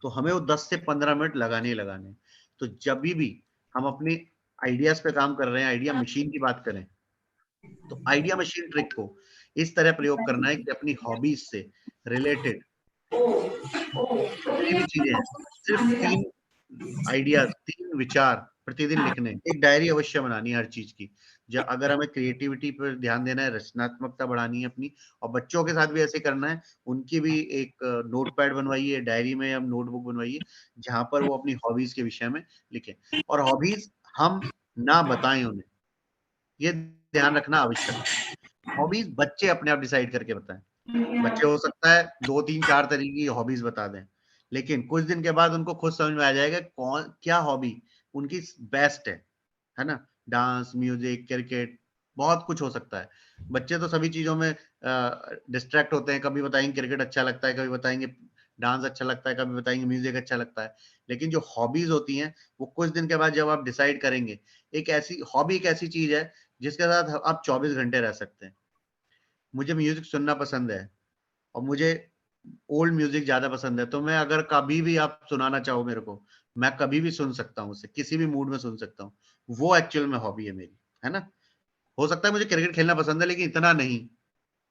तो हमें वो 10 से 15 मिनट लगाने ही लगाने। तो जब भी हम अपने आइडियाज पे काम कर रहे हैं, आइडिया मशीन की बात करें, तो आइडिया मशीन ट्रिक को इस तरह प्रयोग करना है कि अपनी हॉबीज से रिलेटेड जितनी भी चीजें हैं, सिर्फ 3 आइडियाज, 3 विचार प्रतिदिन लिखने। एक डायरी अवश्य बनानी है हर चीज की। अगर हमें क्रिएटिविटी पर ध्यान देना है, रचनात्मकता बढ़ानी है अपनी, और बच्चों के साथ भी ऐसे करना है, उनकी भी एक नोटपैड बनवाइए, डायरी में या नोटबुक बनवाइए, जहां पर वो अपनी हॉबीज के विषय में लिखें। और हॉबीज हम ना बताएं उन्हें, ये ध्यान रखना आवश्यक है। हॉबीज बच्चे अपने आप डिसाइड करके बताएं। बच्चे हो सकता है 2-3-4 तरीके की हॉबीज बता दें, लेकिन कुछ दिन के बाद उनको खुद समझ में आ जाएगा कौन क्या हॉबी उनकी बेस्ट है ना। डांस, म्यूजिक, क्रिकेट, बहुत कुछ हो सकता है। बच्चे तो सभी चीजों में डिस्ट्रैक्ट होते हैं, कभी बताएंगे क्रिकेट अच्छा लगता है, कभी बताएंगे डांस अच्छा लगता है, कभी बताएंगे म्यूजिक अच्छा लगता है। लेकिन जो हॉबीज होती हैं वो कुछ दिन के बाद जब आप डिसाइड करेंगे, एक ऐसी हॉबी एक ऐसी चीज है जिसके साथ आप 24 घंटे रह सकते हैं। मुझे म्यूजिक सुनना पसंद है और मुझे ओल्ड म्यूजिक ज्यादा पसंद है, तो मैं अगर कभी भी आप सुनाना चाहो मेरे को, मैं कभी भी सुन सकता हूँ उसे, किसी भी मूड में सुन सकता हूँ। वो एक्चुअल में हॉबी है मेरी, है ना। हो सकता है मुझे क्रिकेट खेलना पसंद है, लेकिन इतना नहीं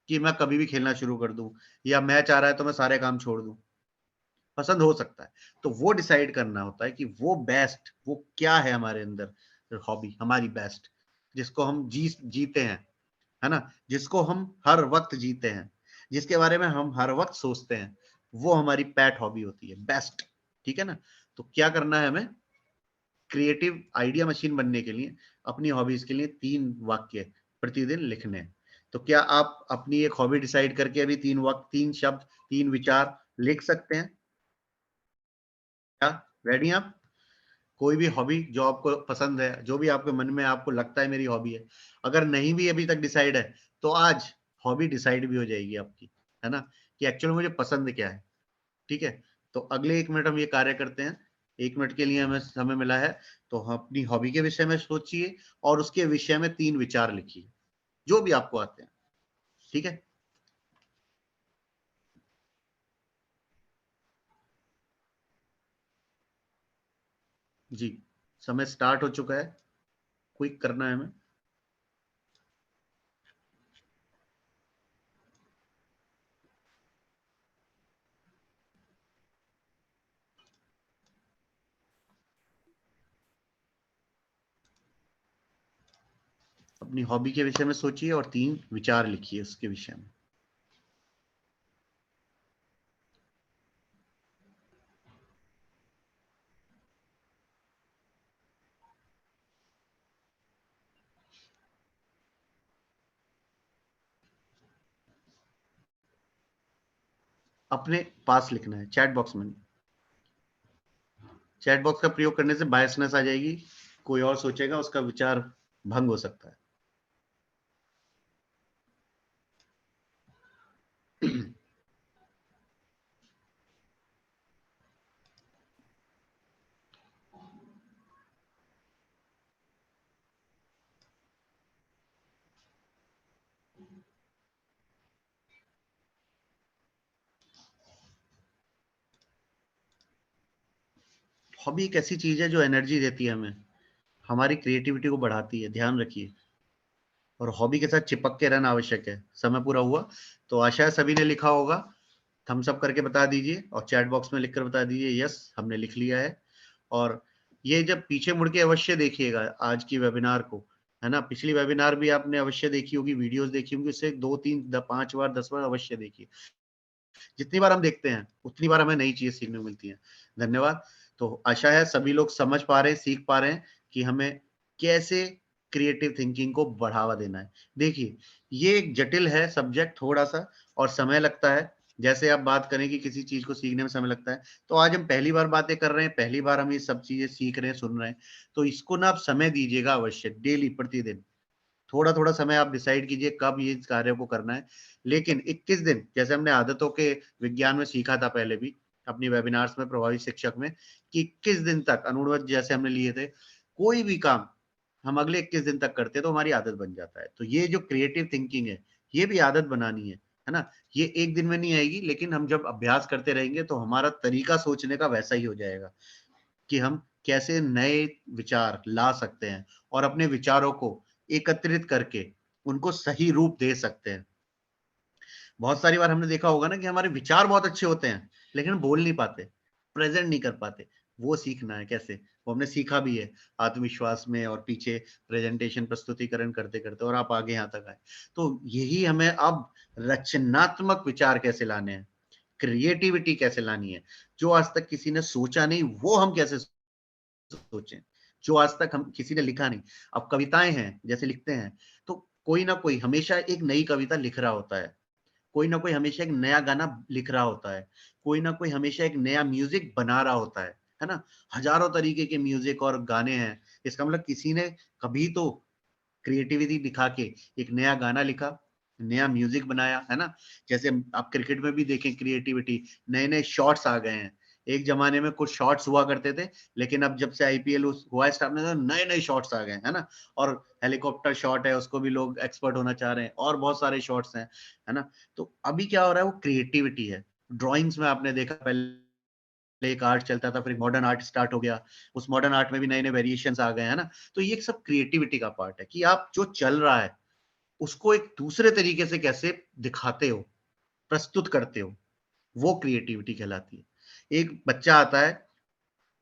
कि मैं कभी भी खेलना शुरू कर दूं, या मैच आ रहा है तो मैं सारे काम छोड़ दूं। पसंद हो सकता है। तो वो डिसाइड करना होता है कि वो बेस्ट, वो क्या है हमारे अंदर हॉबी, हमारी बेस्ट, जिसको हम जीते हैं, है ना, जिसको हम हर वक्त जीते हैं, जिसके बारे में हम हर वक्त सोचते हैं, वो हमारी पैट हॉबी होती है, बेस्ट। ठीक है ना। तो क्या करना है हमें, क्रिएटिव आइडिया मशीन बनने के लिए अपनी हॉबीज के लिए 3 वाक्य प्रतिदिन लिखने हैं। तो क्या आप अपनी एक हॉबी डिसाइड करके अभी 3 वाक्य, 3 शब्द, 3 विचार लिख सकते हैं? क्या रेडी हैं आप? कोई भी हॉबी जो आपको पसंद है, जो भी आपके मन में आपको लगता है मेरी हॉबी है, अगर नहीं भी अभी तक डिसाइड है तो आज हॉबी डिसाइड भी हो जाएगी आपकी, है ना, कि एक्चुअली मुझे पसंद क्या है। ठीक है। तो अगले 1 मिनट हम ये कार्य करते हैं। 1 मिनट के लिए हमें समय मिला है, तो हम अपनी हॉबी के विषय में सोचिए और उसके विषय में 3 विचार लिखिए, जो भी आपको आते हैं। ठीक है? जी, समय स्टार्ट हो चुका है। क्विक करना है हमें। अपनी हॉबी के विषय में सोचिए और 3 विचार लिखिए उसके विषय में। अपने पास लिखना है, चैट बॉक्स में। चैट बॉक्स का प्रयोग करने से बायसनेस आ जाएगी, कोई और सोचेगा, उसका विचार भंग हो सकता है। हॉबी एक ऐसी चीज है जो एनर्जी देती है हमें, हमारी क्रिएटिविटी को बढ़ाती है, ध्यान रखिए। और हॉबी के साथ चिपक के रहना आवश्यक है। समय पूरा हुआ, तो आशा है सभी ने लिखा होगा। थम्स अप करके बता दीजिए और चैट बॉक्स में लिखकर बता दीजिए यस हमने लिख लिया है। और ये जब पीछे मुड़ के अवश्य देखिएगा आज की वेबिनार को, है ना। पिछली वेबिनार भी आपने अवश्य देखी होगी, वीडियोस देखी होंगी, उससे 2 3 5 बार 10 बार अवश्य देखिए। जितनी बार हम देखते हैं उतनी बार हमें नई चीजें सीखने को मिलती हैं। धन्यवाद। तो आशा है सभी लोग समझ पा रहे हैं, सीख पा रहे हैं कि हमें कैसे क्रिएटिव थिंकिंग को बढ़ावा देना है। देखिए, ये एक जटिल है सब्जेक्ट थोड़ा सा, और समय लगता है। जैसे आप बात करें कि किसी चीज को सीखने में समय लगता है, तो आज हम पहली बार बातें कर रहे हैं, पहली बार हम ये सब चीजें सीख रहे हैं, सुन रहे हैं, तो इसको ना आप समय दीजिएगा अवश्य, डेली, प्रतिदिन। थोड़ा थोड़ा समय आप डिसाइड कीजिए कब ये कार्य को करना है। लेकिन 21 दिन, जैसे हमने आदतों के विज्ञान में सीखा था पहले भी अपनी वेबिनार्स में, प्रभावी शिक्षक में, कि 21 दिन तक अनुवर्त जैसे हमने लिए थे, कोई भी काम हम अगले 21 दिन तक करते हैं तो हमारी आदत बन जाता है। तो ये जो क्रिएटिव थिंकिंग है, ये भी आदत बनानी है ना। ये एक दिन में नहीं आएगी, लेकिन हम जब अभ्यास करते रहेंगे तो हमारा तरीका सोचने का वैसा ही हो जाएगा कि हम कैसे नए विचार ला सकते हैं और अपने विचारों को एकत्रित करके उनको सही रूप दे सकते हैं। बहुत सारी बार हमने देखा होगा ना कि हमारे विचार बहुत अच्छे होते हैं, लेकिन हम बोल नहीं पाते, प्रेजेंट नहीं कर पाते। वो सीखना है कैसे, वो हमने सीखा भी है आत्मविश्वास में और पीछे प्रेजेंटेशन प्रस्तुतिकरण करते करते, और आप आगे यहाँ तक आए। तो यही हमें अब रचनात्मक विचार कैसे लाने हैं, क्रिएटिविटी कैसे लानी है, जो आज तक किसी ने सोचा नहीं वो हम कैसे सोचें, जो आज तक हम किसी ने लिखा नहीं। अब कविताएं हैं, जैसे लिखते हैं, तो कोई ना कोई हमेशा एक नई कविता लिख रहा होता है, कोई ना कोई हमेशा एक नया गाना लिख रहा होता है, कोई ना कोई हमेशा एक नया म्यूजिक बना रहा होता है ना। हजारों तरीके के म्यूजिक और गाने हैं, इसका मतलब किसी ने कभी तो क्रिएटिविटी दिखा के एक नया गाना लिखा, नया म्यूजिक बनाया, है ना। जैसे आप क्रिकेट में भी देखें क्रिएटिविटी, नए नए शॉट्स आ गए हैं। एक जमाने में कुछ शॉट्स हुआ करते थे, लेकिन अब जब से आईपीएल हुआ है स्टार्ट में, तो नए नए शॉट्स आ गए, है ना। और हेलीकॉप्टर शॉट है, उसको भी लोग एक्सपर्ट होना चाह रहे हैं, और बहुत सारे शॉट्स हैं, है ना। तो अभी क्या हो रहा है, वो क्रिएटिविटी है। ड्राइंग्स में आपने देखा पहले एक आर्ट चलता था, फिर मॉडर्न आर्ट स्टार्ट हो गया, उस मॉडर्न आर्ट में भी नए नए वेरिएशंस आ गए, है ना। तो ये सब क्रिएटिविटी का पार्ट है कि आप जो चल रहा है उसको एक दूसरे तरीके से कैसे दिखाते हो, प्रस्तुत करते हो, वो क्रिएटिविटी कहलाती है। एक बच्चा आता है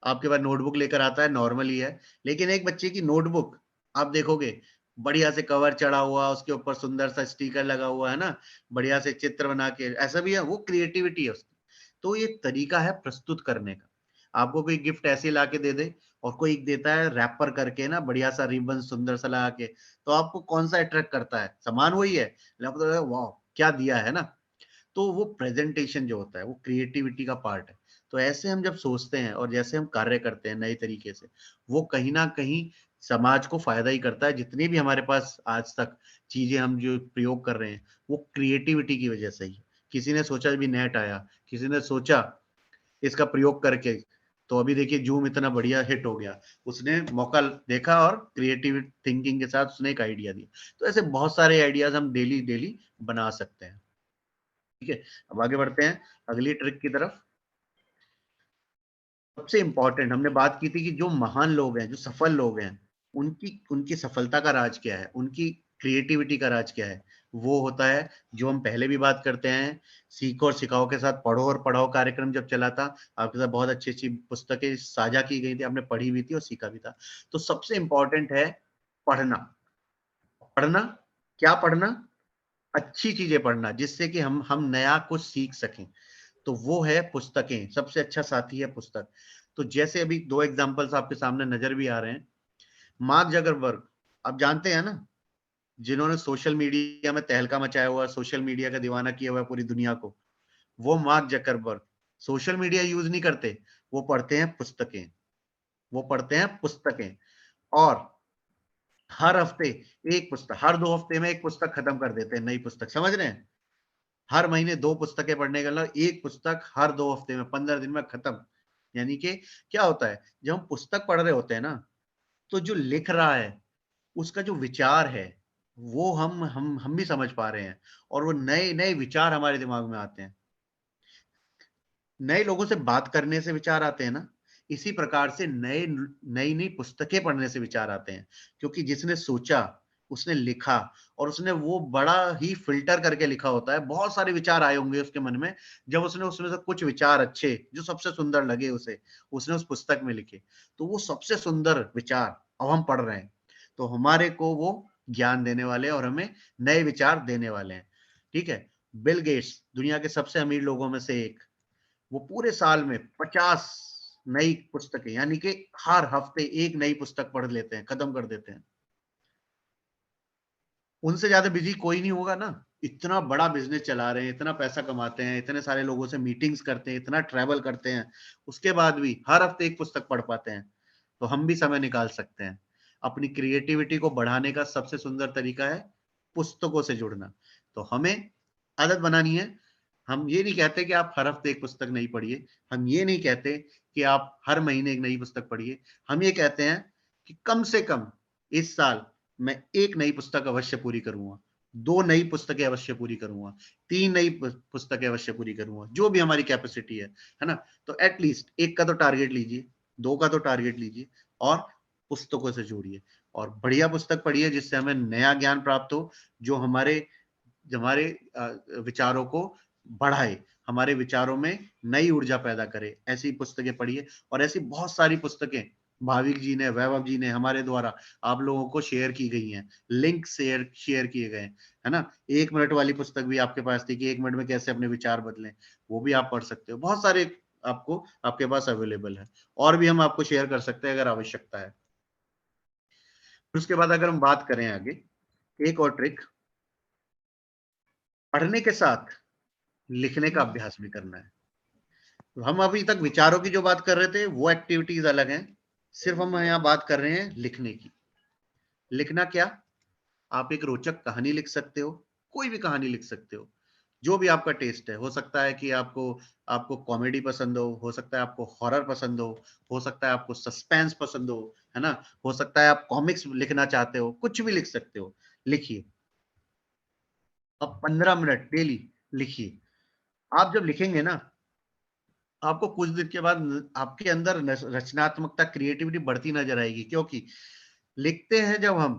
आपके पास, नोटबुक लेकर आता है, नॉर्मल ही है, लेकिन एक बच्चे की नोटबुक आप देखोगे, बढ़िया से कवर चढ़ा हुआ, उसके ऊपर सुंदर सा स्टिकर लगा हुआ, है ना, बढ़िया से चित्र बना के, ऐसा भी है, वो क्रिएटिविटी है उसकी। तो ये तरीका है प्रस्तुत करने का। आपको कोई गिफ्ट ऐसे ला के दे दे, और कोई देता है रैपर करके ना, बढ़िया सा रिबन सुंदर सा लगा के, तो आपको कौन सा अट्रैक्ट करता है, सामान वही है, लेकिन आपको तो लगता है, वाह क्या दिया है ना। तो वो प्रेजेंटेशन जो होता है वो क्रिएटिविटी का पार्ट है। तो ऐसे हम जब सोचते हैं और जैसे हम कार्य करते हैं नए तरीके से, वो कहीं ना कहीं समाज को फायदा ही करता है। जितनी भी हमारे पास आज तक चीजें हम जो प्रयोग कर रहे हैं, वो क्रिएटिविटी की वजह से ही है। किसी ने सोचा भी नेट आया, किसी ने सोचा इसका प्रयोग करके। तो अभी देखिए जूम इतना बढ़िया हिट हो गया, उसने मौका देखा और क्रिएटिव थिंकिंग के साथ उसने एक आइडिया दिया। तो ऐसे बहुत सारे आइडियाज हम डेली डेली बना सकते हैं। ठीक है, अब आगे बढ़ते हैं अगली ट्रिक की तरफ। सबसे इंपॉर्टेंट हमने बात की थी कि जो महान लोग हैं, जो सफल लोग हैं, उनकी उनकी सफलता का राज क्या है, उनकी क्रिएटिविटी का राज क्या है। वो होता है जो हम पहले भी बात करते हैं, सीखो और सिखाओ के साथ पढ़ो और पढ़ाओ कार्यक्रम जब चला था, आपके साथ बहुत अच्छी अच्छी पुस्तकें साझा की गई थी, आपने पढ़ी भी थी और सीखा भी था। तो सबसे इंपॉर्टेंट है पढ़ना। पढ़ना, क्या पढ़ना? अच्छी चीजें पढ़ना, जिससे कि हम नया कुछ सीख सकें। तो वो है पुस्तकें, सबसे अच्छा साथी है पुस्तक। तो जैसे अभी दो एग्जांपल्स आपके सामने नजर भी आ रहे हैं। मार्क जकरबर्ग, आप जानते हैं ना, जिन्होंने सोशल मीडिया में तहलका मचाया हुआ, सोशल मीडिया का दीवाना किया हुआ है पूरी दुनिया को, वो mark Zuckerberg social media use नहीं करते, वो पढ़ते हैं पुस्तकें। वो पढ़ते हैं पुस्तकें और हर हफ्ते एक पुस्तक, हर 2 हफ्ते में एक पुस्तक खत्म कर देते हैं, नई पुस्तक, समझ रहे हैं? हर महीने 2 पुस्तकें पढ़ने का मतलब एक पुस्तक हर 2 हफ्ते में, 15 दिन में खत्म। यानी कि क्या होता है, जब हम पुस्तक पढ़ रहे होते हैं ना, तो जो लिख रहा है उसका जो विचार है वो हम भी समझ पा रहे हैं, और वो नए नए विचार हमारे दिमाग में आते हैं। नए लोगों से बात करने से विचार आते हैं ना, इसी प्रकार से नई नई पुस्तकें पढ़ने से विचार आते हैं। क्योंकि जिसने सोचा, उसने लिखा, और उसने वो बड़ा ही फिल्टर करके लिखा होता है। बहुत सारे विचार आए होंगे उसके मन में, जब उसने उसमें से कुछ विचार अच्छे, जो सबसे सुंदर लगे उसे, उसने उस पुस्तक में लिखे। तो वो सबसे सुंदर विचार अब हम पढ़ रहे हैं, तो हमारे को वो ज्ञान देने वाले हैं और हमें नए विचार देने वाले हैं। ठीक है, बिल गेट्स दुनिया के सबसे अमीर लोगों में से एक, वो पूरे साल में 50 नई पुस्तकें, यानी कि हर हफ्ते एक नई पुस्तक पढ़ लेते हैं, खत्म कर देते हैं। उनसे ज्यादा बिजी कोई नहीं होगा ना। इतना बड़ा बिजनेस चला रहे हैं, इतना पैसा कमाते हैं, इतने सारे लोगों से मीटिंग्स करते हैं, इतना ट्रैवल करते हैं, उसके बाद भी हर हफ्ते एक पुस्तक पढ़ पाते हैं। तो हम भी समय निकाल सकते हैं। अपनी क्रिएटिविटी को बढ़ाने का सबसे सुंदर तरीका है पुस्तकों से जुड़ना। तो हमें आदत बनानी है। हम ये नहीं कहते कि आप हर हफ्ते एक पुस्तक नहीं पढ़िए, हम ये नहीं कहते कि आप हर महीने एक नई पुस्तक पढ़िए। हम ये कहते हैं कि कम से कम इस साल मैं एक नई पुस्तक अवश्य पूरी करूंगा, 2 नई पुस्तकें अवश्य पूरी करूंगा, 3 नई पुस्तकें अवश्य पूरी करूंगा, जो भी हमारी कैपेसिटी है ना। तो एटलीस्ट एक का तो टारगेट लीजिए, 2 का तो टारगेट लीजिए, और पुस्तकों से जोड़िए, और बढ़िया पुस्तक पढ़िए जिससे हमें नया ज्ञान प्राप्त हो, जो हमारे हमारे विचारों को बढ़ाए, हमारे विचारों में नई ऊर्जा पैदा करे। ऐसी पुस्तकें पढ़िए, और ऐसी बहुत सारी पुस्तकें भाविक जी ने, वैभव जी ने हमारे द्वारा आप लोगों को शेयर की गई हैं, लिंक शेयर किए गए, है ना। 1 मिनट वाली पुस्तक भी आपके पास थी कि 1 मिनट में कैसे अपने विचार बदलें, वो भी आप पढ़ सकते हो। बहुत सारे आपको आपके पास अवेलेबल है, और भी हम आपको शेयर कर सकते हैं अगर आवश्यकता है। उसके बाद अगर हम बात करें आगे, एक और ट्रिक, पढ़ने के साथ लिखने का अभ्यास भी करना है। तो हम अभी तक विचारों की जो बात कर रहे थे वो एक्टिविटीज अलग हैं, सिर्फ हम यहाँ बात कर रहे हैं लिखने की। लिखना क्या? आप एक रोचक कहानी लिख सकते हो, कोई भी कहानी लिख सकते हो, जो भी आपका टेस्ट है। हो सकता है कि आपको आपको कॉमेडी पसंद हो सकता है आपको हॉरर पसंद हो सकता है आपको सस्पेंस पसंद हो, है ना। हो सकता है आप कॉमिक्स लिखना चाहते हो, कुछ भी लिख सकते हो, लिखिए। अब 15 मिनट डेली लिखिए। आप जब लिखेंगे ना, आपको कुछ दिन के बाद आपके अंदर रचनात्मकता, क्रिएटिविटी बढ़ती नजर आएगी। क्योंकि लिखते हैं जब हम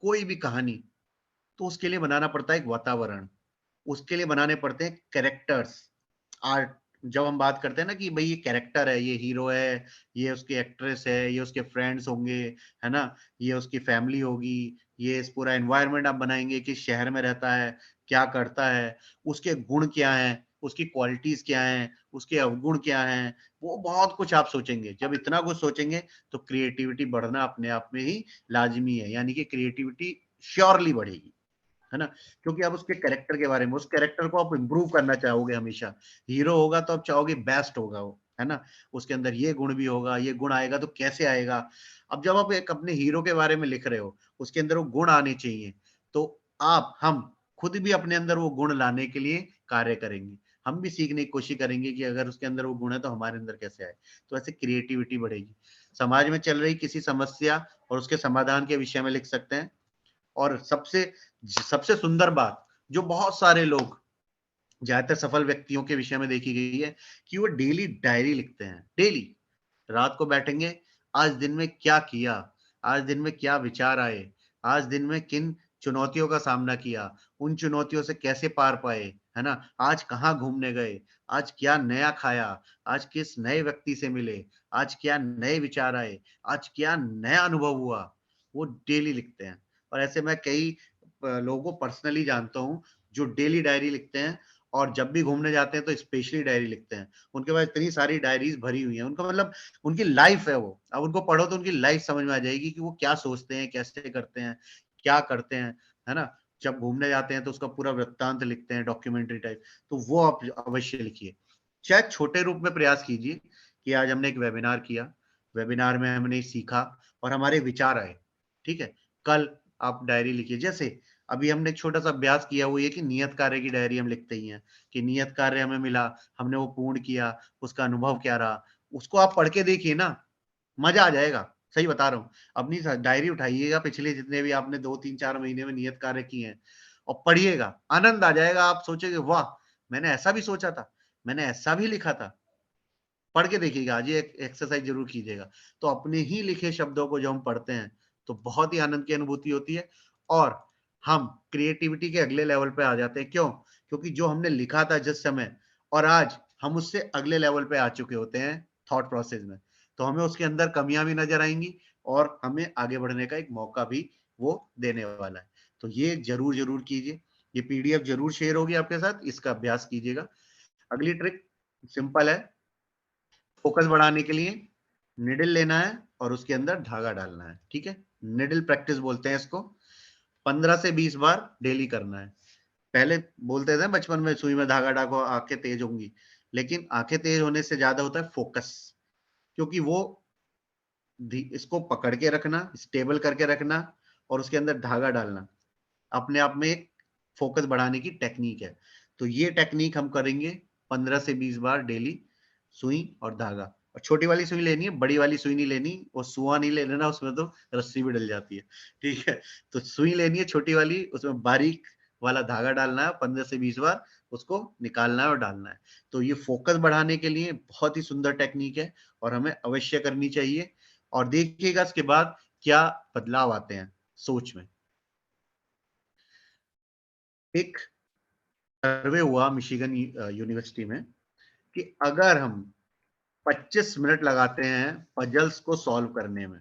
कोई भी कहानी, तो उसके लिए बनाना पड़ता है एक वातावरण, उसके लिए बनाने पड़ते हैं कैरेक्टर्स, आर्ट। जब हम बात करते हैं ना कि भाई ये कैरेक्टर है, ये हीरो है, ये उसकी एक्ट्रेस है, ये उसके फ्रेंड्स होंगे, है ना, ये उसकी फैमिली होगी, ये इस पूरा एनवायरनमेंट आप बनाएंगे कि शहर में रहता है, क्या करता है, उसके गुण क्या हैं, उसकी क्वालिटीज क्या हैं, उसके अवगुण क्या हैं, वो बहुत कुछ आप सोचेंगे। जब इतना कुछ सोचेंगे तो क्रिएटिविटी बढ़ना अपने आप में ही लाजमी है, यानी कि क्रिएटिविटी श्योरली बढ़ेगी, है ना। क्योंकि आप उसके कैरेक्टर के बारे में, उस कैरेक्टर को आप इम्प्रूव करना चाहोगे हमेशा। हीरो होगा तो आप चाहोगे बेस्ट होगा वो, है ना, उसके अंदर ये गुण भी होगा, ये गुण आएगा तो कैसे आएगा। अब जब आप एक अपने हीरो के बारे में लिख रहे हो, उसके अंदर वो गुण आने चाहिए, तो हम खुद भी अपने अंदर वो गुण लाने के लिए कार्य करेंगे। हम भी सीखने की कोशिश करेंगे कि अगर उसके अंदर वो गुण है तो हमारे अंदर कैसे आए। तो ऐसे क्रिएटिविटी बढ़ेगी। समाज में चल रही किसी समस्या और उसके समाधान के विषय में लिख सकते हैं। और सबसे सुंदर बात जो बहुत सारे लोग, ज्यादातर सफल व्यक्तियों के विषय में देखी गई है कि वो डेली डायरी लिखते हैं। डेली रात को बैठेंगे, आज दिन में क्या किया, आज दिन में क्या विचार आए, आज दिन में किन चुनौतियों का सामना किया, उन चुनौतियों से कैसे पार पाए, है ना, आज कहाँ घूमने गए, आज क्या नया खाया, आज किस नए व्यक्ति से मिले, आज क्या नए विचार आए, आज क्या नया अनुभव हुआ, वो डेली लिखते हैं। और ऐसे मैं कई लोगों को पर्सनली जानता हूँ जो डेली डायरी लिखते हैं, और जब भी घूमने जाते हैं तो स्पेशली डायरी लिखते हैं। उनके पास इतनी सारी डायरीज भरी हुई हैं, उनका मतलब उनकी लाइफ है वो। अब उनको पढ़ो तो उनकी लाइफ समझ में आ जाएगी कि वो क्या सोचते हैं, कैसे करते हैं, क्या करते हैं, है ना। जब घूमने जाते हैं तो उसका पूरा वृत्तांत लिखते हैं, डॉक्यूमेंट्री टाइप। तो वो आप अवश्य लिखिए। शायद छोटे रूप में प्रयास कीजिए कि आज हमने एक वेबिनार किया, वेबिनार में हमने सीखा और हमारे विचार आए, ठीक है। कल आप डायरी लिखिए। जैसे अभी हमने एक छोटा सा अभ्यास किया, वो ये कि नियत कार्य की डायरी हम लिखते ही हैं कि नियत कार्य हमें मिला, हमने वो पूर्ण किया, उसका अनुभव क्या रहा। उसको आप पढ़ के देखिए ना, मजा आ जाएगा। सही बता रहा हूँ। अपनी डायरी उठाइएगा, पिछले जितने भी आपने 2 3 4 महीने में नियत कार्य किए हैं, और पढ़िएगा, आनंद आ जाएगा। आप सोचेंगे वाह, मैंने ऐसा भी सोचा था, मैंने ऐसा भी लिखा था। पढ़ के देखिएगा, आज ये एक्सरसाइज जरूर कीजिएगा। तो अपने ही लिखे शब्दों को जब हम पढ़ते हैं तो बहुत ही आनंद की अनुभूति होती है, और हम क्रिएटिविटी के अगले लेवल पे आ जाते हैं। क्यों? क्योंकि जो हमने लिखा था जिस समय, और आज हम उससे अगले लेवल पे आ चुके होते हैं थॉट प्रोसेस में। तो हमें उसके अंदर कमियां भी नजर आएंगी, और हमें आगे बढ़ने का एक मौका भी वो देने वाला है। तो ये जरूर जरूर कीजिए। ये पीडीएफ जरूर शेयर होगी आपके साथ, इसका अभ्यास कीजिएगा। अगली ट्रिक सिंपल है। फोकस बढ़ाने के लिए निडल लेना है और उसके अंदर धागा डालना है, ठीक है। निडल प्रैक्टिस बोलते हैं इसको। 15 से 20 बार डेली करना है। पहले बोलते थे बचपन में, सुई में धागा डालो आंखें तेज होंगी, लेकिन आंखें तेज होने से ज्यादा होता है फोकस। क्योंकि वो इसको पकड़ के रखना, स्टेबल करके रखना, और उसके अंदर धागा डालना अपने आप में एक फोकस बढ़ाने की टेक्निक है। तो ये टेक्निक हम करेंगे 15 से 20 बार डेली। सुई और धागा, और छोटी वाली सुई लेनी है, बड़ी वाली सुई नहीं लेनी, और सुआ नहीं ले लेना, उसमें तो रस्सी भी डल जाती है, ठीक है। तो सुई लेनी है छोटी वाली, उसमें बारीक वाला धागा डालना है, 15 से 20 बार उसको निकालना है और डालना है। तो ये फोकस बढ़ाने के लिए बहुत ही सुंदर टेक्निक है, और हमें अवश्य करनी चाहिए। और देखिएगा इसके बाद क्या बदलाव आते हैं सोच में। एक सर्वे हुआ मिशिगन यूनिवर्सिटी में कि अगर हम 25 मिनट लगाते हैं पजल्स को सॉल्व करने में,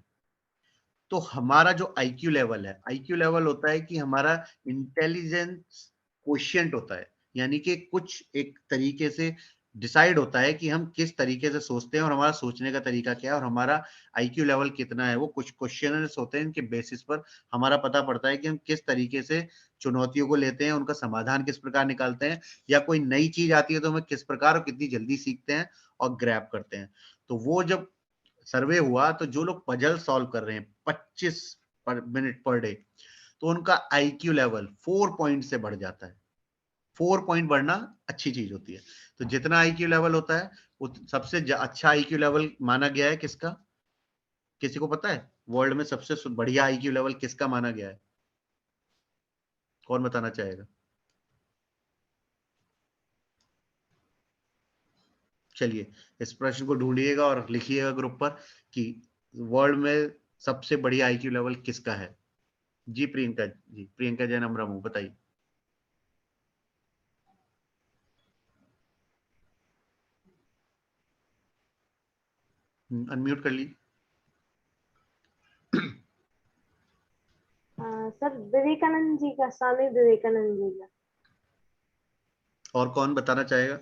तो हमारा जो आईक्यू लेवल है, आईक्यू लेवल होता है कि हमारा इंटेलिजेंस क्वोशिएंट होता है, यानी कि कुछ एक तरीके से डिसाइड होता है कि हम किस तरीके से सोचते हैं और हमारा सोचने का तरीका क्या है और हमारा आईक्यू लेवल कितना है। वो कुछ क्वेश्चंस होते हैं, इनके बेसिस पर हमारा पता पड़ता है कि हम किस तरीके से चुनौतियों को लेते हैं, उनका समाधान किस प्रकार निकालते हैं, या कोई नई चीज आती है तो हमें किस प्रकार और कितनी जल्दी सीखते हैं और ग्रैब करते हैं। तो वो जब सर्वे हुआ तो जो लोग पजल सॉल्व कर रहे हैं 25 मिनट पर डे, तो उनका आईक्यू लेवल 4 पॉइंट से बढ़ जाता है। 4 पॉइंट बढ़ना अच्छी चीज होती है। तो जितना आईक्यू लेवल होता है वो सबसे अच्छा आईक्यू लेवल माना गया है किसका? किसी को पता है वर्ल्ड में सबसे बढ़िया आईक्यू लेवल किसका माना गया है? कौन बताना चाहेगा? चलिए इस प्रश्न को ढूंढिएगा और लिखिएगा ग्रुप पर कि वर्ल्ड में सबसे बढ़िया आईक्यू लेवल किसका है। जी प्रियंका जी, प्रियंका जैन अमरामू, बताइए। अनम्यूट कर लीजिए। सर विवेकानंद जी का, स्वामी विवेकानंद जी का। और कौन बताना चाहेगा?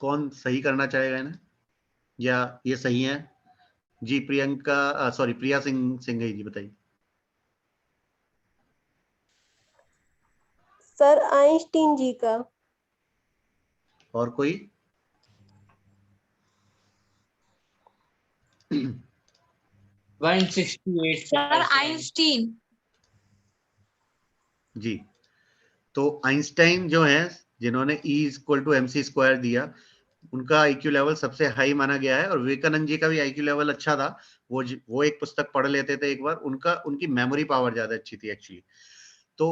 कौन सही करना चाहेगा इन्हें, या ये सही है? जी प्रियंका, सॉरी प्रिया सिंह जी, बताइए। सर आइंस्टीन जी का। और कोई? 168 सर आइंस्टीन। जी, तो आइंस्टाइन जो है जिन्होंने E=mc² दिया, उनका आईक्यू लेवल सबसे हाई माना गया है। और विवेकानंद जी का भी आईक्यू लेवल अच्छा था, वो एक पुस्तक पढ़ लेते थे एक बार, उनकी मेमोरी पावर ज्यादा अच्छी थी एक्चुअली। तो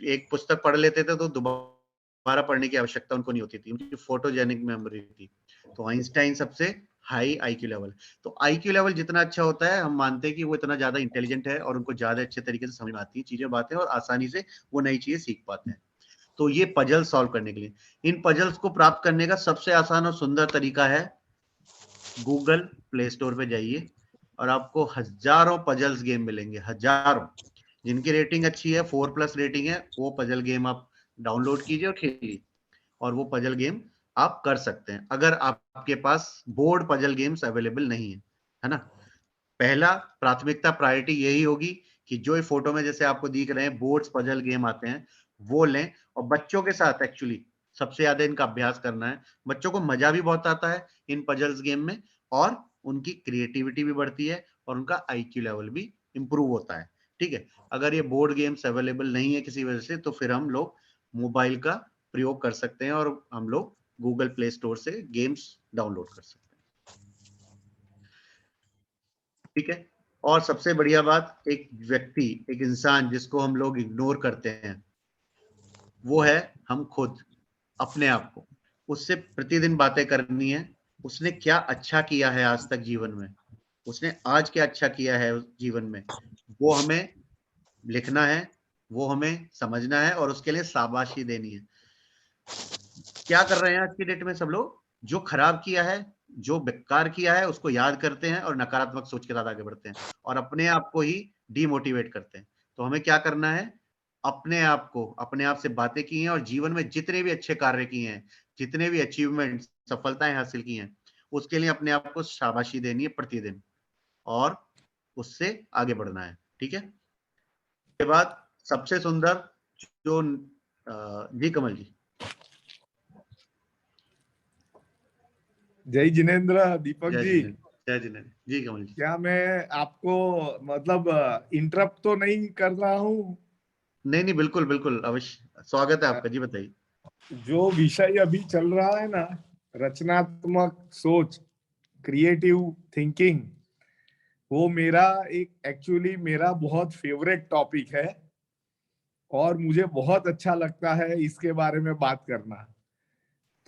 एक पुस्तक पढ़ लेते थे तो दोबारा पढ़ने की आवश्यकता उनको नहीं होती थी, उनकी फोटोजेनिक मेमोरी थी। तो आइंस्टाइन सबसे हाई आईक्यू लेवल। तो आईक्यू लेवल जितना अच्छा होता है, हम मानते हैं कि वो इतना ज्यादा इंटेलिजेंट है और उनको ज्यादा अच्छे तरीके से समझ में आती है चीजें, बातें, और आसानी से वो नई चीजें सीख पाते हैं। तो ये पजल सॉल्व करने के लिए, इन पजल्स को प्राप्त करने का सबसे आसान और सुंदर तरीका है, गूगल प्ले स्टोर पे जाइए और आपको हजारों पजल्स गेम मिलेंगे, हजारों। जिनकी रेटिंग अच्छी है, 4+ रेटिंग है, वो पजल गेम आप डाउनलोड कीजिए और खेलिए, और वो पजल गेम आप कर सकते हैं अगर आपके पास बोर्ड पजल गेम्स अवेलेबल नहीं है ना। पहला प्राथमिकता, प्रायोरिटी यही होगी कि जो ये फोटो में जैसे आपको दिख रहे हैं बोर्ड्स पजल गेम आते हैं, वो लें। और बच्चों के साथ एक्चुअली सबसे ज्यादा इनका अभ्यास करना है। बच्चों को मजा भी बहुत आता है इन पजल्स गेम में, और उनकी क्रिएटिविटी भी बढ़ती है, और उनका आईक्यू लेवल भी इंप्रूव होता है। ठीक है, अगर ये बोर्ड गेम्स अवेलेबल नहीं है किसी वजह से, तो फिर हम लोग मोबाइल का प्रयोग कर सकते हैं, और हम लोग गूगल प्ले स्टोर से गेम्स डाउनलोड कर सकते हैं। ठीक है, और सबसे बढ़िया बात, एक व्यक्ति, एक इंसान जिसको हम लोग इग्नोर करते हैं, वो है हम खुद। अपने आप को उससे प्रतिदिन बातें करनी है। उसने क्या अच्छा किया है आज तक जीवन में, उसने आज क्या अच्छा किया है उस जीवन में, वो हमें लिखना है, वो हमें समझना है, और उसके लिए शाबाशी देनी है। क्या कर रहे हैं आज की डेट में सब लोग? जो खराब किया है, जो बेकार किया है, उसको याद करते हैं और नकारात्मक सोच के साथ आगे बढ़ते हैं, और अपने आप को ही डीमोटिवेट करते हैं। तो हमें क्या करना है? अपने आप को, अपने आप से बातें की हैं, और जीवन में जितने भी अच्छे कार्य किए हैं, जितने भी अचीवमेंट, सफलताएं हासिल की हैं, उसके लिए अपने आप को शाबाशी देनी है प्रतिदिन, और उससे आगे बढ़ना है। ठीक है, उसके बाद सबसे सुंदर जो जी कमल जी। जय जिनेंद्र, दीपक जय जी। जिनेंद्र, जय जिनेंद्र जी कमल जी। क्या मैं आपको मतलब इंटरप्ट तो नहीं कर रहा हूँ? नहीं नहीं, बिल्कुल बिल्कुल, अवश्य, स्वागत है आपका जी, बताइए। जो विषय अभी चल रहा है ना, रचनात्मक सोच, क्रिएटिव थिंकिंग, वो एक्चुअली मेरा बहुत फेवरेट टॉपिक है, और मुझे बहुत अच्छा लगता है इसके बारे में बात करना।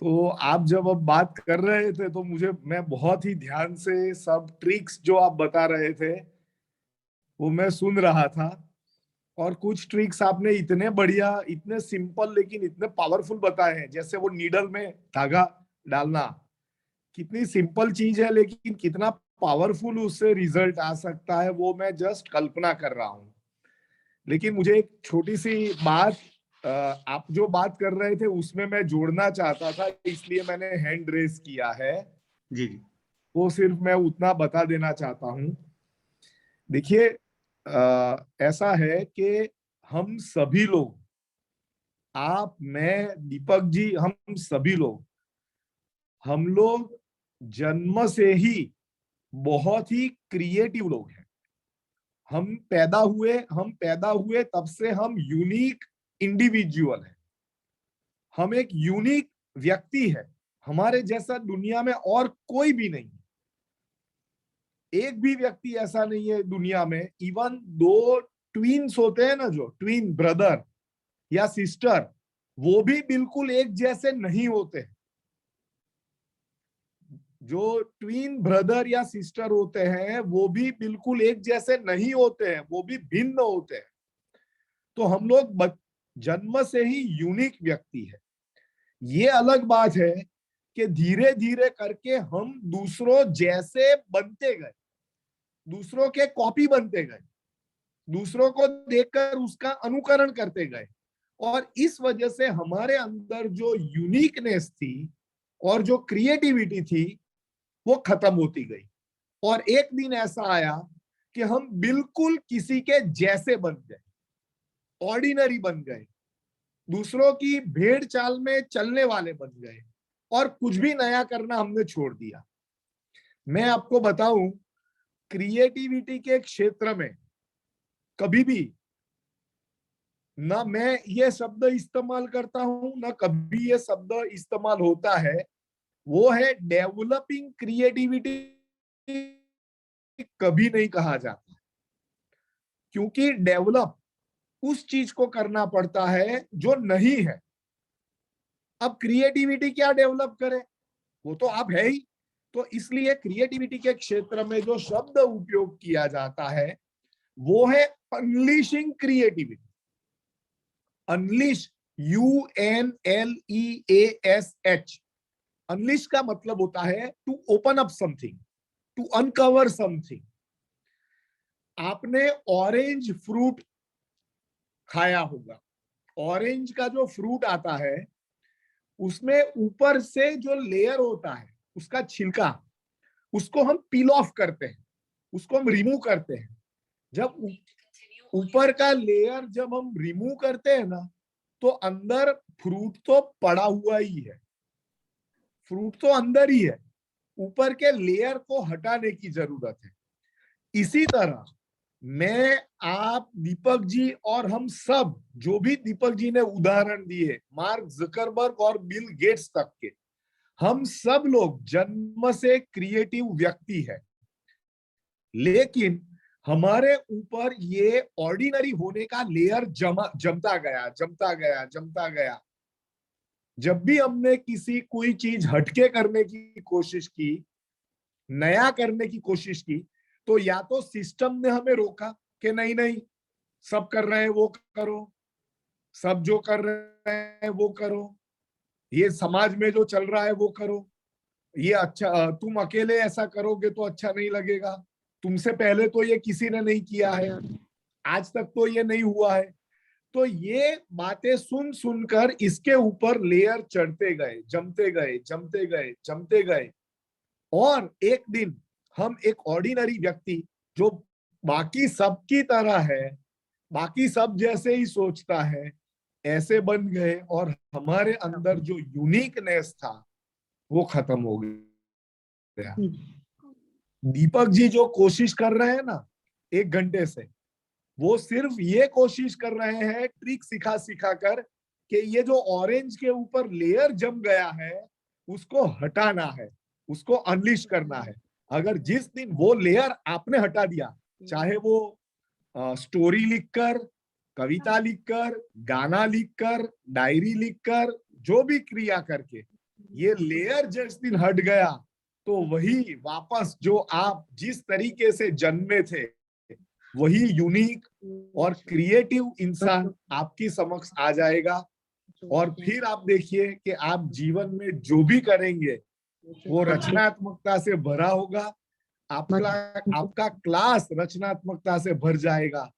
तो आप जब अब बात कर रहे थे तो मैं बहुत ही ध्यान से सब ट्रिक्स जो आप बता रहे थे वो मैं सुन रहा था, और कुछ ट्रिक्स आपने इतने बढ़िया, इतने सिंपल लेकिन इतने पावरफुल बताए हैं। जैसे वो नीडल में धागा डालना, कितनी सिंपल चीज है लेकिन कितना पावरफुल उससे रिजल्ट आ सकता है, वो मैं जस्ट कल्पना कर रहा हूँ। लेकिन मुझे एक छोटी सी बात, आप जो बात कर रहे थे उसमें मैं जोड़ना चाहता था, इसलिए मैंने हैंड रेस किया है। जी जी। वो सिर्फ मैं उतना बता देना चाहता हूँ। देखिए, ऐसा है कि हम सभी लोग, आप, मैं, दीपक जी, हम लोग जन्म से ही बहुत ही क्रिएटिव लोग हैं। हम पैदा हुए तब से हम यूनिक इंडिविजुअल हैं। हम एक यूनिक व्यक्ति है, हमारे जैसा दुनिया में और कोई भी नहीं। एक भी व्यक्ति ऐसा नहीं है दुनिया में। इवन दो ट्विन्स होते हैं ना, जो ट्विन ब्रदर या सिस्टर, वो भी बिल्कुल एक जैसे नहीं होते। जो ट्विन ब्रदर या सिस्टर होते हैं वो भी बिल्कुल एक जैसे नहीं होते हैं, वो भी भिन्न होते हैं। तो हम लोग जन्म से ही यूनिक व्यक्ति है। ये अलग बात है कि धीरे धीरे करके हम दूसरों जैसे बनते गए, दूसरों के कॉपी बनते गए, दूसरों को देखकर उसका अनुकरण करते गए, और इस वजह से हमारे अंदर जो यूनिकनेस थी और जो क्रिएटिविटी थी वो खत्म होती गई। और एक दिन ऐसा आया कि हम बिल्कुल किसी के जैसे बन गए, ऑर्डिनरी बन गए, दूसरों की भेड़ चाल में चलने वाले बन गए, और कुछ भी नया करना हमने छोड़ दिया। मैं आपको बताऊं, क्रिएटिविटी के क्षेत्र में कभी भी ना मैं ये शब्द इस्तेमाल करता हूं, ना कभी ये शब्द इस्तेमाल होता है, वो है डेवलपिंग क्रिएटिविटी कभी नहीं कहा जाता, क्योंकि डेवलप उस चीज को करना पड़ता है जो नहीं है। अब क्रिएटिविटी क्या डेवलप करे, वो तो आप है ही। तो इसलिए क्रिएटिविटी के क्षेत्र में जो शब्द उपयोग किया जाता है वो है unleashing creativity. Unleash, UNLEASH। Unleash का मतलब होता है to open up something, to uncover something. आपने ऑरेंज फ्रूट खाया होगा। ऑरेंज का जो फ्रूट आता है उसमें ऊपर से जो लेयर होता है, उसका छिलका, उसको हम पील ऑफ करते हैं, उसको हम रिमूव करते हैं। जब ऊपर का लेयर जब हम रिमूव करते हैं ना, तो अंदर फ्रूट तो पड़ा हुआ ही है, फ्रूट तो अंदर ही है, ऊपर के लेयर को हटाने की जरूरत है। इसी तरह मैं, आप, दीपक जी और हम सब, जो भी दीपक जी ने उदाहरण दिए, मार्क जकरबर्ग और बिल गेट्स तक के, हम सब लोग जन्म से क्रिएटिव व्यक्ति है, लेकिन हमारे ऊपर ये ऑर्डिनरी होने का लेयर जमता गया। जब भी हमने कोई चीज हटके करने की कोशिश की, नया करने की कोशिश की, तो या तो सिस्टम ने हमें रोका कि नहीं सब कर रहे हैं वो करो, सब जो कर रहे हैं वो करो, ये समाज में जो चल रहा है वो करो, ये अच्छा, तुम अकेले ऐसा करोगे तो अच्छा नहीं लगेगा, तुमसे पहले तो ये किसी ने नहीं किया है, आज तक तो ये नहीं हुआ है। तो ये बातें सुनकर इसके ऊपर लेयर चढ़ते गए, जमते गए और एक दिन हम एक ऑर्डिनरी व्यक्ति जो बाकी सब की तरह है, बाकी सब जैसे ही सोचता है, ऐसे बन गए और हमारे अंदर जो यूनिकनेस था वो खत्म हो गया। दीपक जी जो कोशिश कर रहे हैं ना 1 घंटे से, वो सिर्फ ये कोशिश कर रहे हैं ट्रिक सिखा कर कि ये जो ऑरेंज के ऊपर लेयर जम गया है उसको हटाना है, उसको अनलीश करना है। अगर जिस दिन वो लेयर आपने हटा दिया, चाहे वो स्टोरी लिखकर, कविता लिखकर, गाना लिखकर, डायरी लिखकर, जो भी क्रिया करके ये लेयर जिस दिन हट गया, तो वही वापस जो आप जिस तरीके से जन्मे थे, वही यूनिक और क्रिएटिव इंसान आपकी समक्ष आ जाएगा। और फिर आप देखिए कि आप जीवन में जो भी करेंगे वो रचनात्मकता से भरा होगा। आपका क्लास रचनात्मकता से भर जाएगा।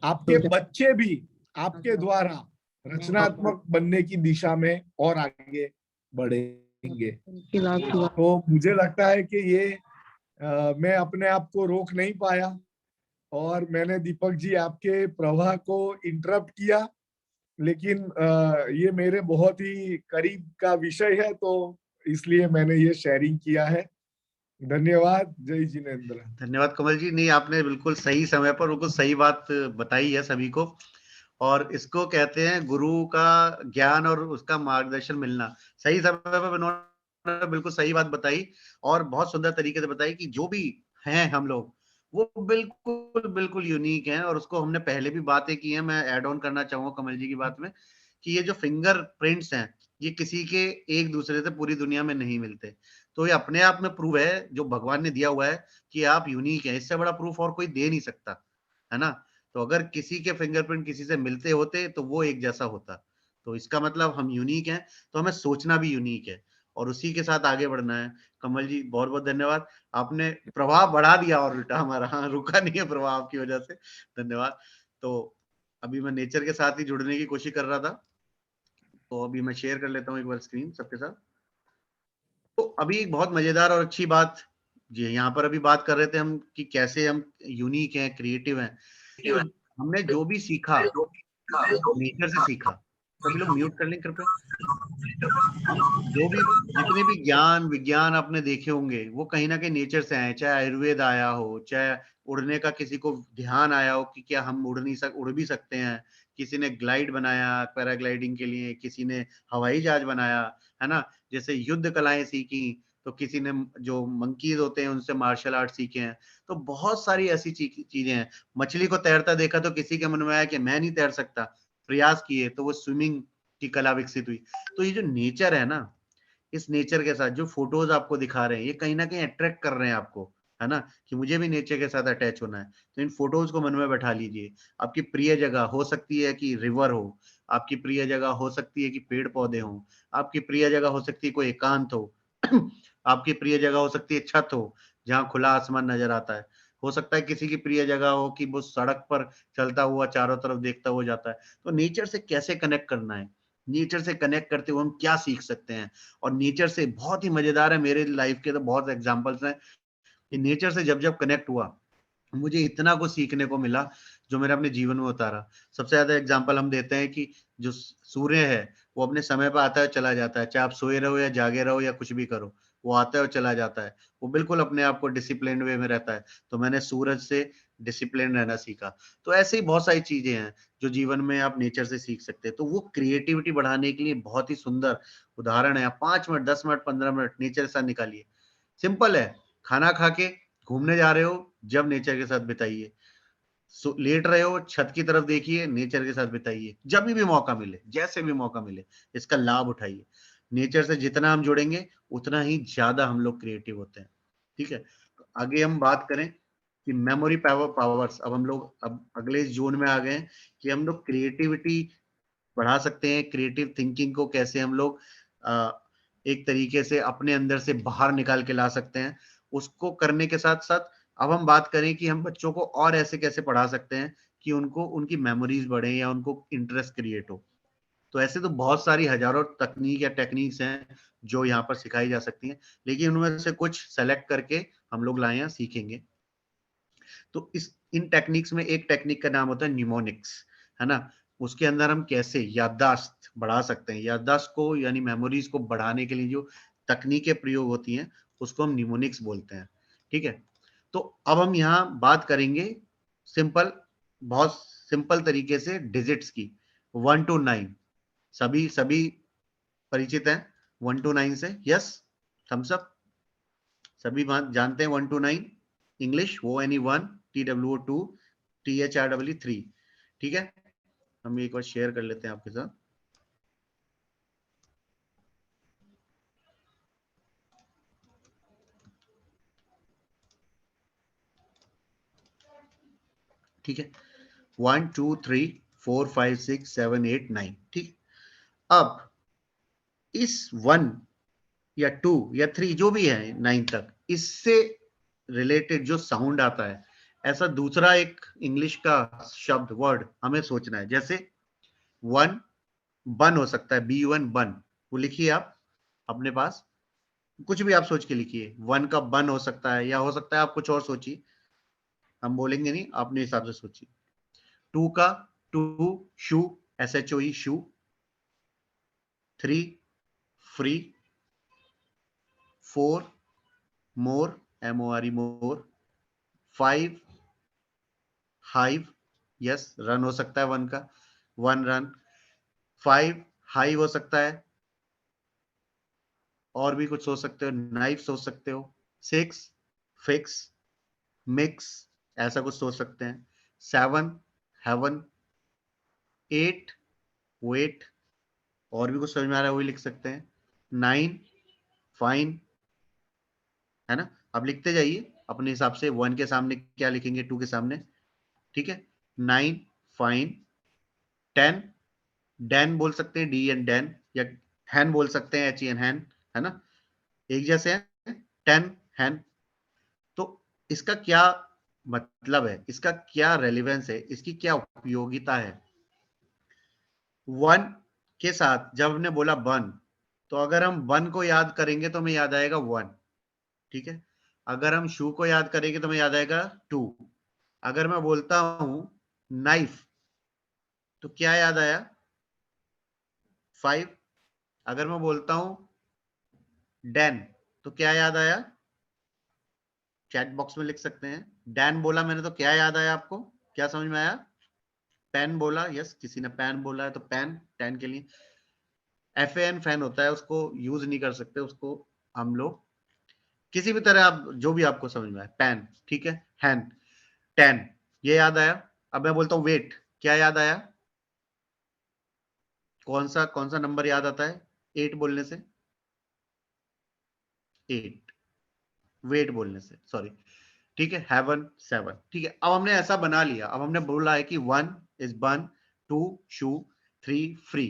आपके बच्चे भी आपके द्वारा रचनात्मक बनने की दिशा में और आगे बढ़ेंगे। तो मुझे लगता है कि ये मैं अपने आप को रोक नहीं पाया और मैंने दीपक जी आपके प्रवाह को इंटरप्ट किया, लेकिन ये मेरे बहुत ही करीब का विषय है, तो इसलिए मैंने ये शेयरिंग किया है। धन्यवाद। जय जिनेंद्र। धन्यवाद कमल जी। नहीं, आपने बिल्कुल सही समय पर बिल्कुल सही बात बताई है सभी को, और इसको कहते हैं गुरु का ज्ञान और उसका मार्गदर्शन मिलना। सही समय पर उन्होंने बिल्कुल सही बात बताई और बहुत सुंदर तरीके से बताई कि जो भी हैं हम लोग वो बिल्कुल यूनिक हैं, और उसको हमने पहले भी बातें की हैं। मैं ऐड ऑन करना चाहूंगा कमल जी की बात में कि ये जो फिंगर प्रिंट्स हैं ये किसी के एक दूसरे से पूरी दुनिया में नहीं मिलते। तो ये अपने आप में प्रूफ है जो भगवान ने दिया हुआ है कि आप यूनिक हैं। इससे बड़ा प्रूफ और कोई दे नहीं सकता, है ना। तो अगर किसी के फिंगरप्रिंट किसी से मिलते होते तो वो एक जैसा होता। तो इसका मतलब हम यूनिक हैं, तो हमें सोचना भी यूनिक है और उसी के साथ आगे बढ़ना है। कमल जी बहुत बहुत धन्यवाद, आपने प्रभाव बढ़ा दिया और उल्टा हमारा, हाँ, रुका नहीं है प्रभाव की वजह से। धन्यवाद। तो अभी मैं नेचर के साथ ही जुड़ने की कोशिश कर रहा था, तो अभी मैं शेयर कर लेता हूँ एक बार स्क्रीन सबके साथ। तो अभी एक बहुत मजेदार और अच्छी बात जी यहाँ पर अभी बात कर रहे थे हम कि कैसे हम यूनिक हैं, क्रिएटिव हैं। हमने जो भी सीखा नेचर से सीखा। सभी लोग म्यूट कर लें कृपया। जो भी जितने भी ज्ञान विज्ञान आपने देखे होंगे वो कहीं ना कहीं नेचर से आए, चाहे आयुर्वेद आया हो, चाहे उड़ने का किसी को ध्यान आया हो कि क्या हम उड़ भी सकते हैं, किसी ने ग्लाइड बनाया पैराग्लाइडिंग के लिए, किसी ने हवाई जहाज बनाया, है ना, जैसे युद्ध कलाएं सीखी, तो किसी ने जो मंकीज होते हैं उनसे मार्शल आर्ट सीखे हैं। तो बहुत सारी ऐसी चीजें हैं। मछली को तैरता देखा तो किसी के मन में आया कि मैं नहीं तैर सकता, प्रयास किए तो वो स्विमिंग की कला विकसित हुई। तो ये जो नेचर है ना, इस नेचर के साथ जो फोटोज आपको दिखा रहे हैं ये कहीं ना कहीं अट्रैक्ट कर रहे हैं आपको, है ना, कि मुझे भी नेचर के साथ अटैच होना है। तो इन फोटोज को मन में बैठा लीजिए। आपकी प्रिय जगह हो सकती है कि रिवर हो, आपकी प्रिय जगह हो सकती है कि पेड़ पौधे हो, आपकी प्रिय जगह हो सकती है कोई एकांत हो आपकी प्रिय जगह हो सकती है छत हो जहाँ खुला आसमान नजर आता है। हो सकता है किसी की प्रिय जगह हो कि वो सड़क पर चलता हुआ चारों तरफ देखता हुआ जाता है। तो नेचर से कैसे कनेक्ट करना है, नेचर से कनेक्ट करते हुए हम क्या सीख सकते हैं। और नेचर से बहुत ही मजेदार है, मेरे लाइफ के तो बहुत एग्जांपल्स हैं कि नेचर से जब जब कनेक्ट हुआ मुझे इतना कुछ सीखने को मिला जो मैंने अपने जीवन में उतारा। सबसे ज्यादा एग्जांपल हम देते हैं कि जो सूर्य है वो अपने समय पर आता है चला जाता है, चाहे आप सोए रहो या जागे रहो या कुछ भी करो, वो आता है और चला जाता है। वो बिल्कुल अपने आप को डिसिप्लिन वे में रहता है। तो मैंने सूरज से डिसिप्लिन रहना सीखा। तो ऐसे ही बहुत सारी चीजें हैं जो जीवन में आप नेचर से सीख सकते हैं। तो वो क्रिएटिविटी बढ़ाने के लिए बहुत ही सुंदर उदाहरण है। आप 5 मिनट 10 मिनट 15 मिनट नेचर के साथ निकालिए। सिंपल है, खाना खा के घूमने जा रहे हो जब नेचर के साथ बिताइए, लेट रहे हो छत की तरफ देखिए, नेचर के साथ बिताइए, जब भी मौका मिले जैसे भी मौका मिले इसका लाभ उठाइए। नेचर से जितना हम जुड़ेंगे उतना ही ज्यादा हम लोग क्रिएटिव होते हैं। ठीक है, तो आगे हम बात करें कि मेमोरी पावर्स। अब हम लोग अब अगले जोन में आ गए हैं कि हम लोग क्रिएटिविटी बढ़ा सकते हैं। क्रिएटिव थिंकिंग को कैसे हम लोग एक तरीके से अपने अंदर से बाहर निकाल के ला सकते हैं। उसको करने के साथ साथ अब हम बात करें कि हम बच्चों को और ऐसे कैसे पढ़ा सकते हैं कि उनको उनकी मेमोरीज बढ़े या उनको इंटरेस्ट क्रिएट हो। तो ऐसे तो बहुत सारी हजारों तकनीक या टेक्निक्स हैं जो यहाँ पर सिखाई जा सकती हैं, लेकिन उनमें से कुछ सेलेक्ट करके हम लोग लाए सीखेंगे। तो इस इन टेक्निक्स में एक टेक्निक का नाम होता है न्यूमोनिक्स, है ना। उसके अंदर हम कैसे याददाश्त बढ़ा सकते हैं, याददाश्त को यानी मेमोरीज को बढ़ाने के लिए जो तकनीकें प्रयोग होती हैं उसको हम न्यूमोनिक्स बोलते हैं। ठीक है, तो अब हम यहाँ बात करेंगे सिंपल, बहुत सिंपल तरीके से डिजिट्स की। 1 to 9 सभी सभी परिचित हैं 1 to 9 से? Yes, thumbs up. सभी बात जानते हैं 1 to 9 English. ONE 1, TWO 2, THREE 3। ठीक है, हम एक बार शेयर कर लेते हैं आपके साथ। ठीक है, 1 2 3 4 5 6 7 8 9। ठीक, अब इस 1 या 2 या 3 जो भी है 9 तक, इससे रिलेटेड जो साउंड आता है ऐसा दूसरा एक इंग्लिश का शब्द वर्ड हमें सोचना है। जैसे 1 बन हो सकता है, B1 बन, वो लिखिए आप अपने पास, कुछ भी आप सोच के लिखिए। 1 का बन हो सकता है या हो सकता है आप कुछ और सोचिए, हम बोलेंगे नहीं, अपने हिसाब से सोचिए। 2 का two shoe, SHOE shoe. 3 free. 4 more, MORE more. 5 hive, yes run हो सकता है 1 का, 1 रन। 5 हाई हो सकता है, और भी कुछ सोच सकते हो, नाइफ सोच सकते हो। 6 फिक्स, मिक्स, ऐसा कुछ सोच सकते हैं। 7 हेवन। 8 वेट, और भी कुछ समझ में आ रहा है वही लिख सकते हैं। 9 फाइन, है ना। अब लिखते जाइए अपने हिसाब से, 1 के सामने क्या लिखेंगे 2 के सामने। ठीक है, 9 फाइन। 10 डैन बोल सकते हैं, DN डैन, या हैन बोल सकते हैं, HEN हैन, है ना, एक जैसे है। 10 हैन। तो इसका क्या मतलब है, इसका क्या रेलिवेंस है, इसकी क्या उपयोगिता है। 1 के साथ जब हमने बोला बन, तो अगर हम 1 को याद करेंगे तो हमें याद आएगा 1। ठीक है, अगर हम शू को याद करेंगे तो हमें याद आएगा 2। अगर मैं बोलता हूं नाइफ तो क्या याद आया 5। अगर मैं बोलता हूं डैन, तो क्या याद आया? चैट बॉक्स में लिख सकते हैं। डैन बोला मैंने तो क्या याद आया आपको? क्या समझ में आया? पेन बोला, यस, किसी ने पेन बोला है तो पेन, टैन के लिए FAN फैन होता है, उसको यूज नहीं कर सकते, उसको हम लोग किसी भी तरह आप जो भी आपको समझ में आए, पैन, ठीक है, हैन, टैन, ये याद आया। अब मैं बोलता हूं वेट, क्या याद आया? कौन सा नंबर याद आता है 8 बोलने से? 8 वेट बोलने से, सॉरी, ठीक है, हेवन 7, ठीक है। अब हमने ऐसा बना लिया, अब हमने बोला है कि 1 इज बन, 2 शू, 3 फ्री।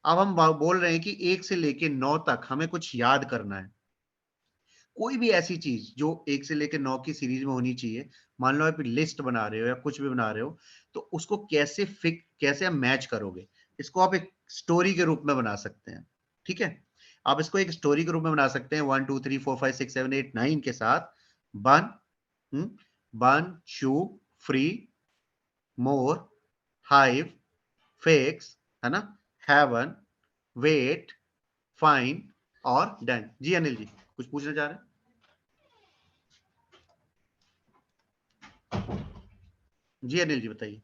अब हम बोल रहे हैं कि 1 से लेके 9 तक हमें कुछ याद करना है, कोई भी ऐसी चीज जो 1 से लेकर 9 की सीरीज में होनी चाहिए। मान लो आप लिस्ट बना रहे हो या कुछ भी बना रहे हो, तो उसको कैसे आप मैच करोगे, इसको आप एक स्टोरी के रूप में बना सकते हैं, ठीक है। आप इसको एक स्टोरी के रूप में बना सकते हैं 1 2 3 4 5 6 7 8 9 के साथ। बन शू, फ्री, मोर, हाइव, फिक्स, है ना, हेवन, वेट, फाइन और डन। जी अनिल जी, कुछ पूछना चाह रहे हैं? जी अनिल जी बताइए,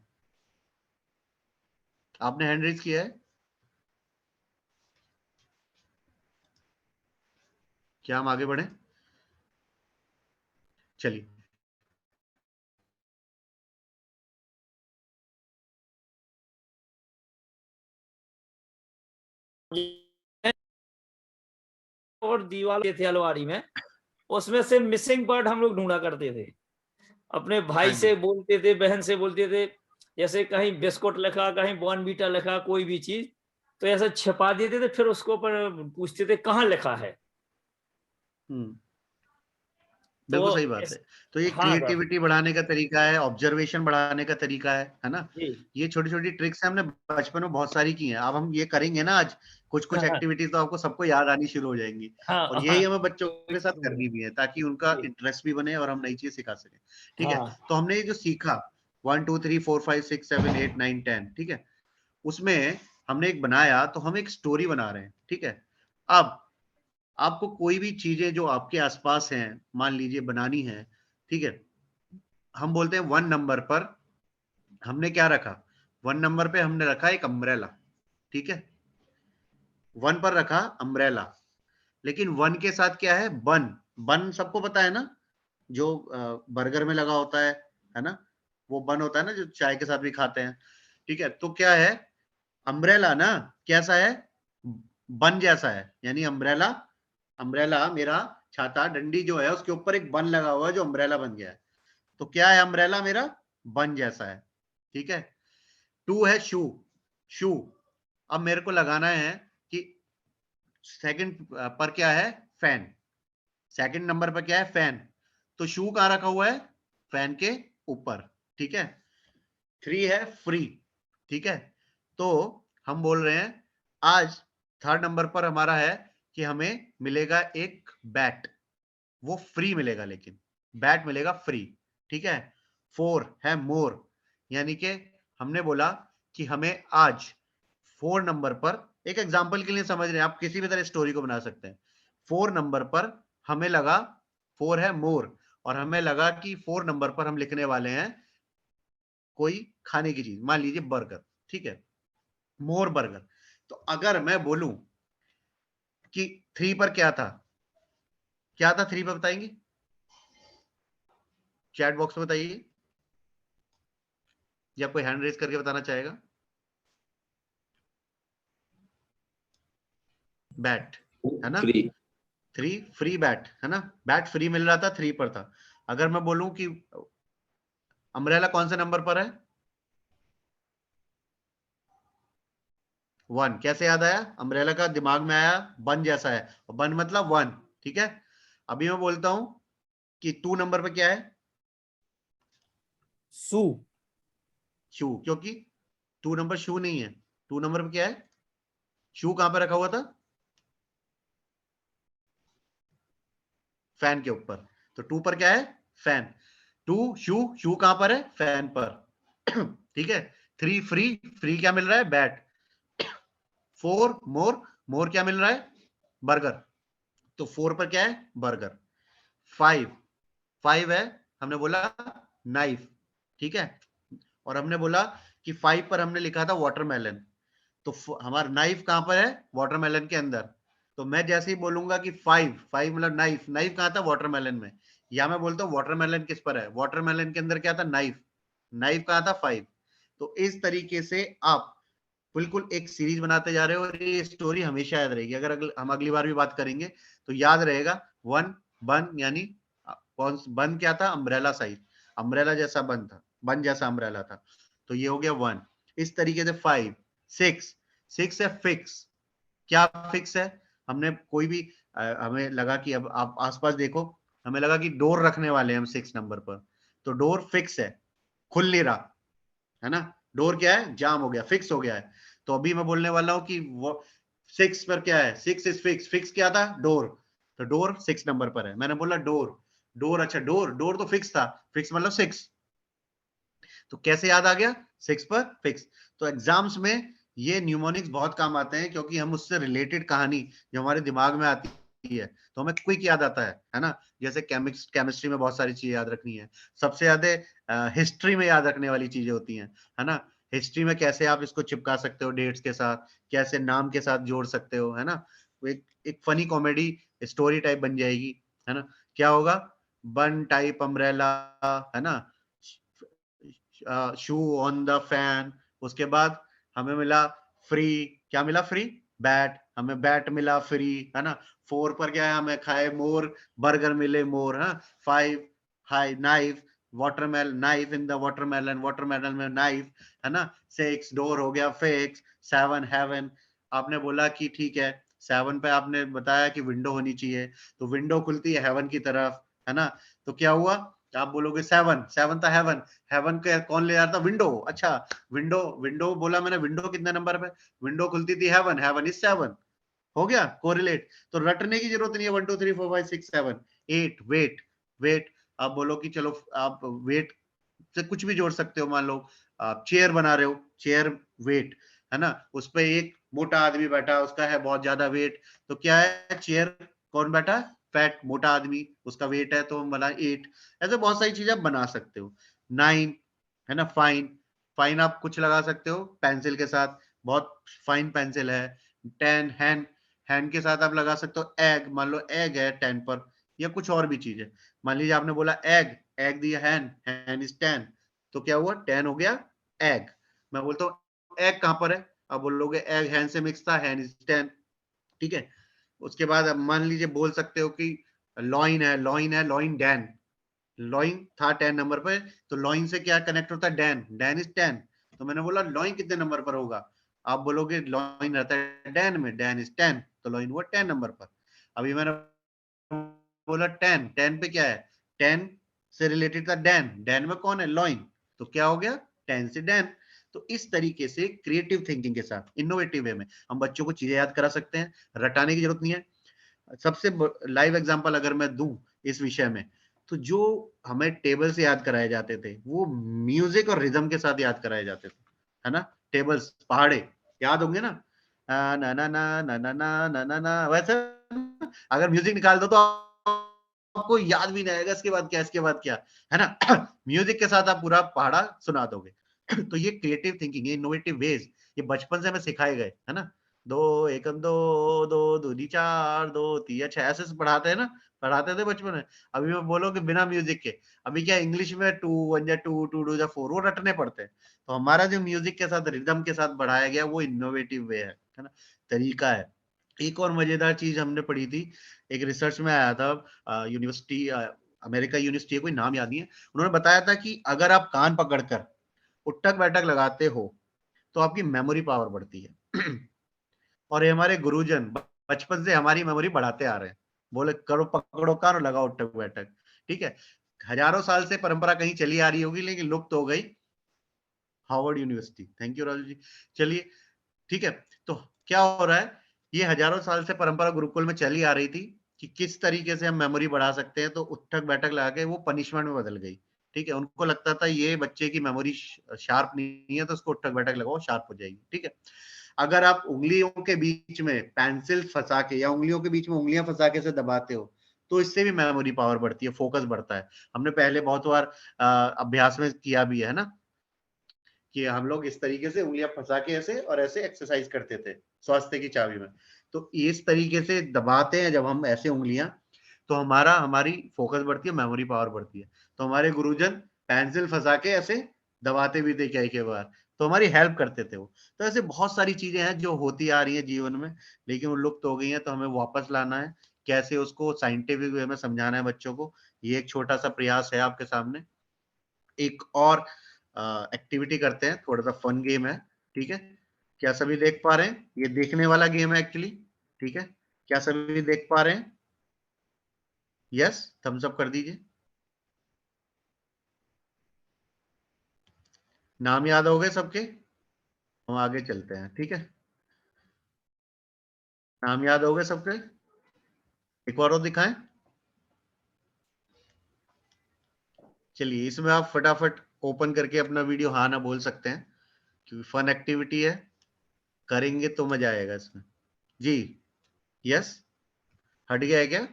आपने हैंड रेज किया है, क्या हम आगे बढ़े? चलिए, और दीवार थे अलमारी में, उसमें से मिसिंग पार्ट हम लोग ढूंढा करते थे, अपने भाई हाँ से जी, बोलते थे, बहन से बोलते थे, जैसे कहीं बिस्कुट लिखा, कहीं बॉर्नवीटा लिखा, कोई भी चीज, तो ऐसा छिपा देते थे, फिर उसको पर पूछते थे कहाँ लिखा है। बिल्कुल तो सही बात है। तो ये हाँ सर क्रिएटिविटी बढ़ाने का तरीका है, ऑब्जर्वेशन बढ़ाने का तरीका है ना। जी। ये छोटी छोटी ट्रिक्स हमने बचपन में बहुत सारी की हैं, अब हम ये करेंगे ना आज कुछ कुछ हाँ एक्टिविटीज, तो आपको सबको याद आनी शुरू हो जाएंगी। हाँ और यही हाँ हमें बच्चों के साथ करनी भी है, ताकि उनका जी, इंटरेस्ट भी बने और हम नई चीज सिखा सकें, ठीक है। हाँ तो हमने ये जो सीखा 1 2 3 4 5 6 7 8 9 10, ठीक है, उसमें हमने एक बनाया, तो हम एक स्टोरी बना रहे हैं, ठीक है। अब आपको कोई भी चीजें जो आपके आसपास हैं, मान लीजिए बनानी है, ठीक है। हम बोलते हैं 1 नंबर पर हमने क्या रखा, 1 नंबर पे हमने रखा एक अम्ब्रेला, ठीक है, 1 पर रखा अम्ब्रेला। लेकिन 1 के साथ क्या है, बन, बन सबको पता है ना, जो बर्गर में लगा होता है ना, वो बन होता है ना, जो चाय के साथ भी खाते हैं, ठीक है। तो क्या है, अम्ब्रेला ना कैसा है, बन जैसा है, यानी अम्ब्रेला, अम्ब्रेला मेरा छाता डंडी जो है उसके ऊपर एक बन लगा हुआ है जो अम्ब्रेला बन गया है। तो क्या है, अम्ब्रेला मेरा बन जैसा है, ठीक है। 2 है शू, शू, अब मेरे को लगाना है कि सेकंड पर क्या है, फैन, सेकंड नंबर पर क्या है, फैन, तो शू कहां रखा हुआ है, फैन के ऊपर, ठीक है। 3 है फ्री, ठीक है। तो हम बोल रहे हैं आज थर्ड नंबर पर हमारा है कि हमें मिलेगा एक बैट, वो फ्री मिलेगा, लेकिन बैट मिलेगा फ्री, ठीक है। 4 है मोर, यानी कि हमने बोला कि हमें आज 4 नंबर पर, एक एग्जांपल के लिए समझ रहे हैं आप, किसी भी तरह स्टोरी को बना सकते हैं। 4 नंबर पर हमें लगा, 4 है मोर, और हमें लगा कि 4 नंबर पर हम लिखने वाले हैं कोई खाने की चीज, मान लीजिए बर्गर, ठीक है, मोर बर्गर। तो अगर मैं बोलूं कि 3 पर क्या था, क्या था 3 पर, बताएंगे? चैट बॉक्स में बताइए, या कोई हैंड रेज करके बताना चाहेगा? बैट, है ना, फ्री। 3 फ्री बैट, है ना, बैट फ्री मिल रहा था, 3 पर था। अगर मैं बोलूं कि अम्ब्रेला कौन से नंबर पर है, 1, कैसे याद आया, अम्ब्रेला का दिमाग में आया, बन जैसा है, और बन मतलब 1, ठीक है। अभी मैं बोलता हूं कि 2 नंबर पे क्या है, सू, शू, क्योंकि 2 नंबर शू नहीं है, 2 नंबर पे क्या है, शू कहां पर रखा हुआ था, फैन के ऊपर, तो 2 पर क्या है, फैन, 2 शू, शू कहां पर है, फैन पर, ठीक है। 3 फ्री, फ्री क्या मिल रहा है, बैट, 4 मोर, मोर क्या मिल रहा है? बर्गर। तो 4 पर क्या है? बर्गर। 5 है, हमने बोला नाइफ, ठीक है। और हमने बोला कि 5 पर हमने लिखा था वाटरमेलन, तो हमारा नाइफ कहां पर है? वाटरमेलन के अंदर। तो मैं जैसे ही बोलूंगा कि 5 मतलब नाइफ, नाइफ कहां था? वाटरमेलन में। या मैं बोलता हूँ वाटरमेलन किस पर है? वाटरमेलन के अंदर क्या था? नाइफ। नाइफ कहां था? 5। तो इस तरीके से आप बिल्कुल एक सीरीज बनाते जा रहे हो और ये स्टोरी हमेशा याद रहेगी। अगर हम अगली बार भी बात करेंगे तो याद रहेगा। वन, बन यानी कौन, बन क्या था? अम्ब्रेला साइज, अम्ब्रेला जैसा बन था, बन जैसा अम्ब्रेला था, तो ये हो गया 1। इस तरीके से 5, 6 है फिक्स। क्या फिक्स है? हमने कोई भी हमें लगा कि अब आप आसपास देखो, हमें लगा कि डोर रखने वाले हैं हम 6 नंबर पर, तो डोर फिक्स है, खुल नहीं रहा है ना। डोर क्या है? जाम हो गया, फिक्स हो गया है। तो अभी मैं बोलने वाला हूं कि वो 6 पर क्या है? 6 इज फिक्स। फिक्स क्या था? डोर। तो डोर 6 नंबर पर है। मैंने बोला डोर, डोर, अच्छा डोर, डोर तो फिक्स था, फिक्स मतलब 6। तो कैसे याद आ गया? 6 पर फिक्स। तो एग्जाम्स में ये न्यूमोनिक्स बहुत काम आते हैं, क्योंकि हम उससे रिलेटेड कहानी जो हमारे दिमाग में आती है तो हमें क्विक याद आता है ना। जैसे केमिस्ट्री में बहुत सारी चीजें याद रखनी है, सबसे ज्यादा हिस्ट्री में याद रखने वाली चीजें होती हैं, है ना। हिस्ट्री में कैसे आप इसको चिपका सकते हो डेट्स के साथ, कैसे नाम के साथ जोड़ सकते हो, है ना। एक फनी कॉमेडी स्टोरी टाइप बन जाएगी, है ना। क्या होगा? बन टाइप अम्ब्रेला, है ना, शू ऑन द फैन। उसके बाद हमें मिला फ्री, क्या मिला? फ्री बैट, हमें बैट मिला फ्री, है ना। 4 पर क्या है? हमें खाए मोर, बर्गर मिले मोर, हाँ। 5 high knife, watermelon, knife in the watermelon, watermelon में नाइफ, है ना। 6 डोर हो गया फिक्स। 7 हेवन, आपने बोला कि ठीक है। 7 पे आपने बताया कि विंडो होनी चाहिए, तो विंडो खुलती है हेवन की तरफ, है ना। तो क्या हुआ? आप बोलोगे 7, 7 था हेवन, हेवन के कौन ले जाता? विंडो। अच्छा, विंडो, विंडो बोला मैंने, विंडो कितने नंबर पे? विंडो खुलती थी हेवन, हेवन इज 7। हो गया कोरिलेट। तो रटने की जरूरत नहीं है। 1 2 3 4 5 6 7 8। वेट, वेट, आप बोलो कि चलो आप वेट से कुछ भी जोड़ सकते हो। मान लो आप चेयर बना रहे हो, चेयर वेट, है ना। उस पे एक मोटा आदमी बैठा, उसका है बहुत ज्यादा वेट, तो क्या है? चेयर कौन बैठा? फैट मोटा आदमी, उसका वेट है तो हम बना 8। ऐसे बहुत सारी चीजें आप बना सकते हो। 9 है ना, फाइन, फाइन आप कुछ लगा सकते हो पेंसिल के साथ, बहुत फाइन पेंसिल है। 10 हैंड, हैंड के साथ आप लगा सकते हो एग, मान लो एग है 10 पर, या कुछ और भी चीज है। मान लीजिए आपने बोला एग, एग दिया हैंड, हैंड इज 10, तो क्या हुआ? 10 हो गया एग। मैं बोलता हूँ एग कहां पर है? आप बोलोगे एग हैंड से मिक्स था, हैंड इज 10, ठीक है। उसके बाद अब मान लीजिए बोल सकते हो कि लॉइन है, लॉइन है, लॉइन डैन, लॉइन था 10 नंबर पे, तो लॉइन से क्या कनेक्ट होता है? Dan, Dan is 10। तो मैंने बोला लॉइन कितने नंबर पर होगा? आप बोलोगे लॉइन रहता है डैन में, डैन इज 10, तो लॉइन हुआ 10 नंबर पर। अभी मैंने बोला 10, 10 पे क्या है? 10 से रिलेटेड था डैन, डैन में कौन है? लॉइन, तो क्या हो गया? 10 से डैन। तो इस तरीके से क्रिएटिव थिंकिंग के साथ, इनोवेटिव वे में हम बच्चों को चीजें याद करा सकते हैं, रटाने की जरूरत नहीं है। सबसे लाइव एग्जांपल अगर मैं दूं इस विषय में, तो जो हमें टेबल से याद कराए जाते थे वो म्यूजिक और रिदम के साथ याद कराए जाते थे, है ना। टेबल्स, पहाड़े याद होंगे ना, ना ना ना ना ना ना ना ना ना, वैसे अगर म्यूजिक निकाल दो तो आपको याद भी नहीं आएगा इसके बाद क्या, इसके बाद क्या, है ना। म्यूजिक के साथ आप पूरा पहाड़ा सुना दोगे। तो ये क्रिएटिव थिंकिंग, ये इनोवेटिव वेज, ये बचपन से हमें सिखाए गए, है ना। 2 एकम 2, 2 दूनी 4, 2 3 6, ऐसे पढ़ाते हैं ना, पढ़ाते थे बचपन में। अभी मैं बोलो कि बिना म्यूजिक के, अभी क्या इंग्लिश में 2 1 जा 2 2 2 जा 4 वो रटने पड़ते हैं। तो हमारा जो म्यूजिक के साथ, रिदम के साथ बढ़ाया गया वो इनोवेटिव वे है ना, तरीका है। एक और मजेदार चीज हमने पढ़ी थी, एक रिसर्च में आया था, यूनिवर्सिटी, अमेरिका यूनिवर्सिटी, कोई नाम याद नहीं है, उन्होंने बताया था कि अगर आप कान पकड़कर उठक बैठक लगाते हो तो आपकी मेमोरी पावर बढ़ती है। और ये हमारे गुरुजन बचपन से हमारी मेमोरी बढ़ाते आ रहे हैं, बोले करो पकड़ो कान और लगाओ उठक बैठक, ठीक है। हजारों साल से परंपरा कहीं चली आ रही होगी लेकिन लुप्त हो गई Harvard University. Thank you Raju ji. चलिए ठीक है, तो क्या हो रहा है, ये हजारों साल से परंपरा गुरुकुल में चली आ रही थी कि किस तरीके से हम मेमोरी बढ़ा सकते हैं, तो उठक बैठक लगा के वो पनिशमेंट में बदल गई, ठीक है, उनको लगता था ये बच्चे की मेमोरी शार्प नहीं है तो उसको उठक बैठक लगाओ शार्प हो जाएगी। ठीक है, अगर आप उंगलियों के बीच में पेंसिल फंसा के या उंगलियों के बीच में उंगलियां फंसा के से दबाते हो तो इससे भी मेमोरी पावर बढ़ती है, फोकस बढ़ता है। हमने पहले बहुत बार अभ्यास में किया भी है ना, कि हम लोग इस तरीके से उंगलियां फंसा के ऐसे और ऐसे एक्सरसाइज करते थे स्वास्थ्य की चाबी में। तो इस तरीके से दबाते हैं जब हम ऐसे उंगलियां, तो हमारी फोकस बढ़ती है, मेमोरी पावर बढ़ती है। तो हमारे गुरुजन पेंसिल फंसा के ऐसे दबाते भी थे कई बार, तो हमारी हेल्प करते थे वो। तो ऐसे बहुत सारी चीजें हैं जो होती आ रही है जीवन में, लेकिन वो लुप्त हो गई हैं, तो हमें वापस लाना है। कैसे उसको साइंटिफिक वे में समझाना है बच्चों को, ये एक छोटा सा प्रयास है आपके सामने। एक और एक्टिविटी करते हैं, थोड़ा सा फन गेम है। ठीक है, क्या सभी देख पा रहे हैं? ये देखने वाला गेम है एक्चुअली। ठीक है, क्या सभी देख पा रहे हैं? यस, थम्स अप कर दीजिए। नाम याद हो गए सबके? हम आगे चलते हैं। ठीक है, नाम याद हो गए सबके? एक बार और दिखाएं। चलिए, इसमें आप फटाफट ओपन करके अपना वीडियो हाँ ना बोल सकते हैं, क्योंकि फन एक्टिविटी है, करेंगे तो मजा आएगा इसमें। जी यस, हट गया है क्या?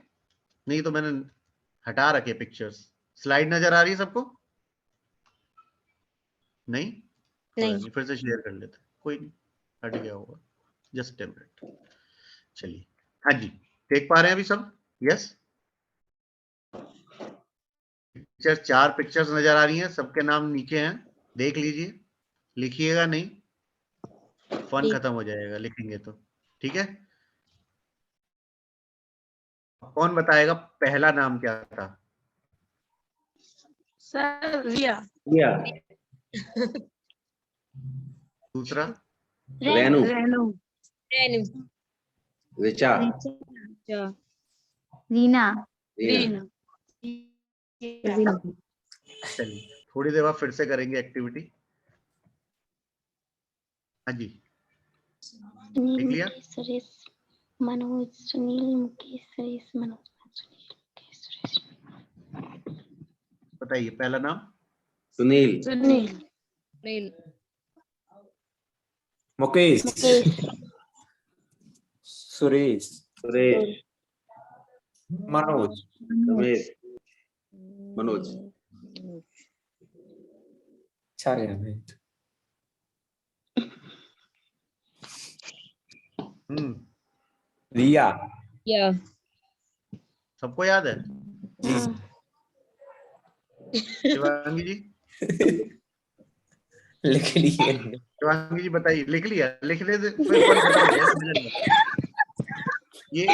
नहीं तो मैंने हटा रखे पिक्चर्स। स्लाइड नजर आ रही है सबको? नहीं, नहीं, फिर से शेयर कर लेते, कोई नहीं, हट गया होगा, जस्ट ए मिनट। चलिए, हाँ जी, देख पा रहे हैं अभी सब? यस, पिक्चर 4 पिक्चर्स नजर आ रही हैं, सबके नाम नीचे हैं, देख लीजिए, लिखिएगा नहीं, फन खत्म हो जाएगा लिखेंगे तो। ठीक है, कौन बताएगा पहला नाम क्या था? सर रिया। दूसरा? रेनू। रेनू। ऋचा। रीना। रीना। चलिए, थोड़ी देर बाद फिर से करेंगे एक्टिविटी। हाँ जी, देख लिया? सुरेश, मनोज, सुनील, मुकेश, सुरेश, मनोज, सुनील, मुकेश, सुरेश। बताइए पहला नाम। सुनील। सुनील। मुकेश। सुरेश। मनोज। मनोज। अच्छा है भाई। रिया। सबको याद है? शिवांगी जी? लिख लिए। शिवांगी जी बताइए, लिख लिया? लिखने से फिर फन खत्म हो गया। ये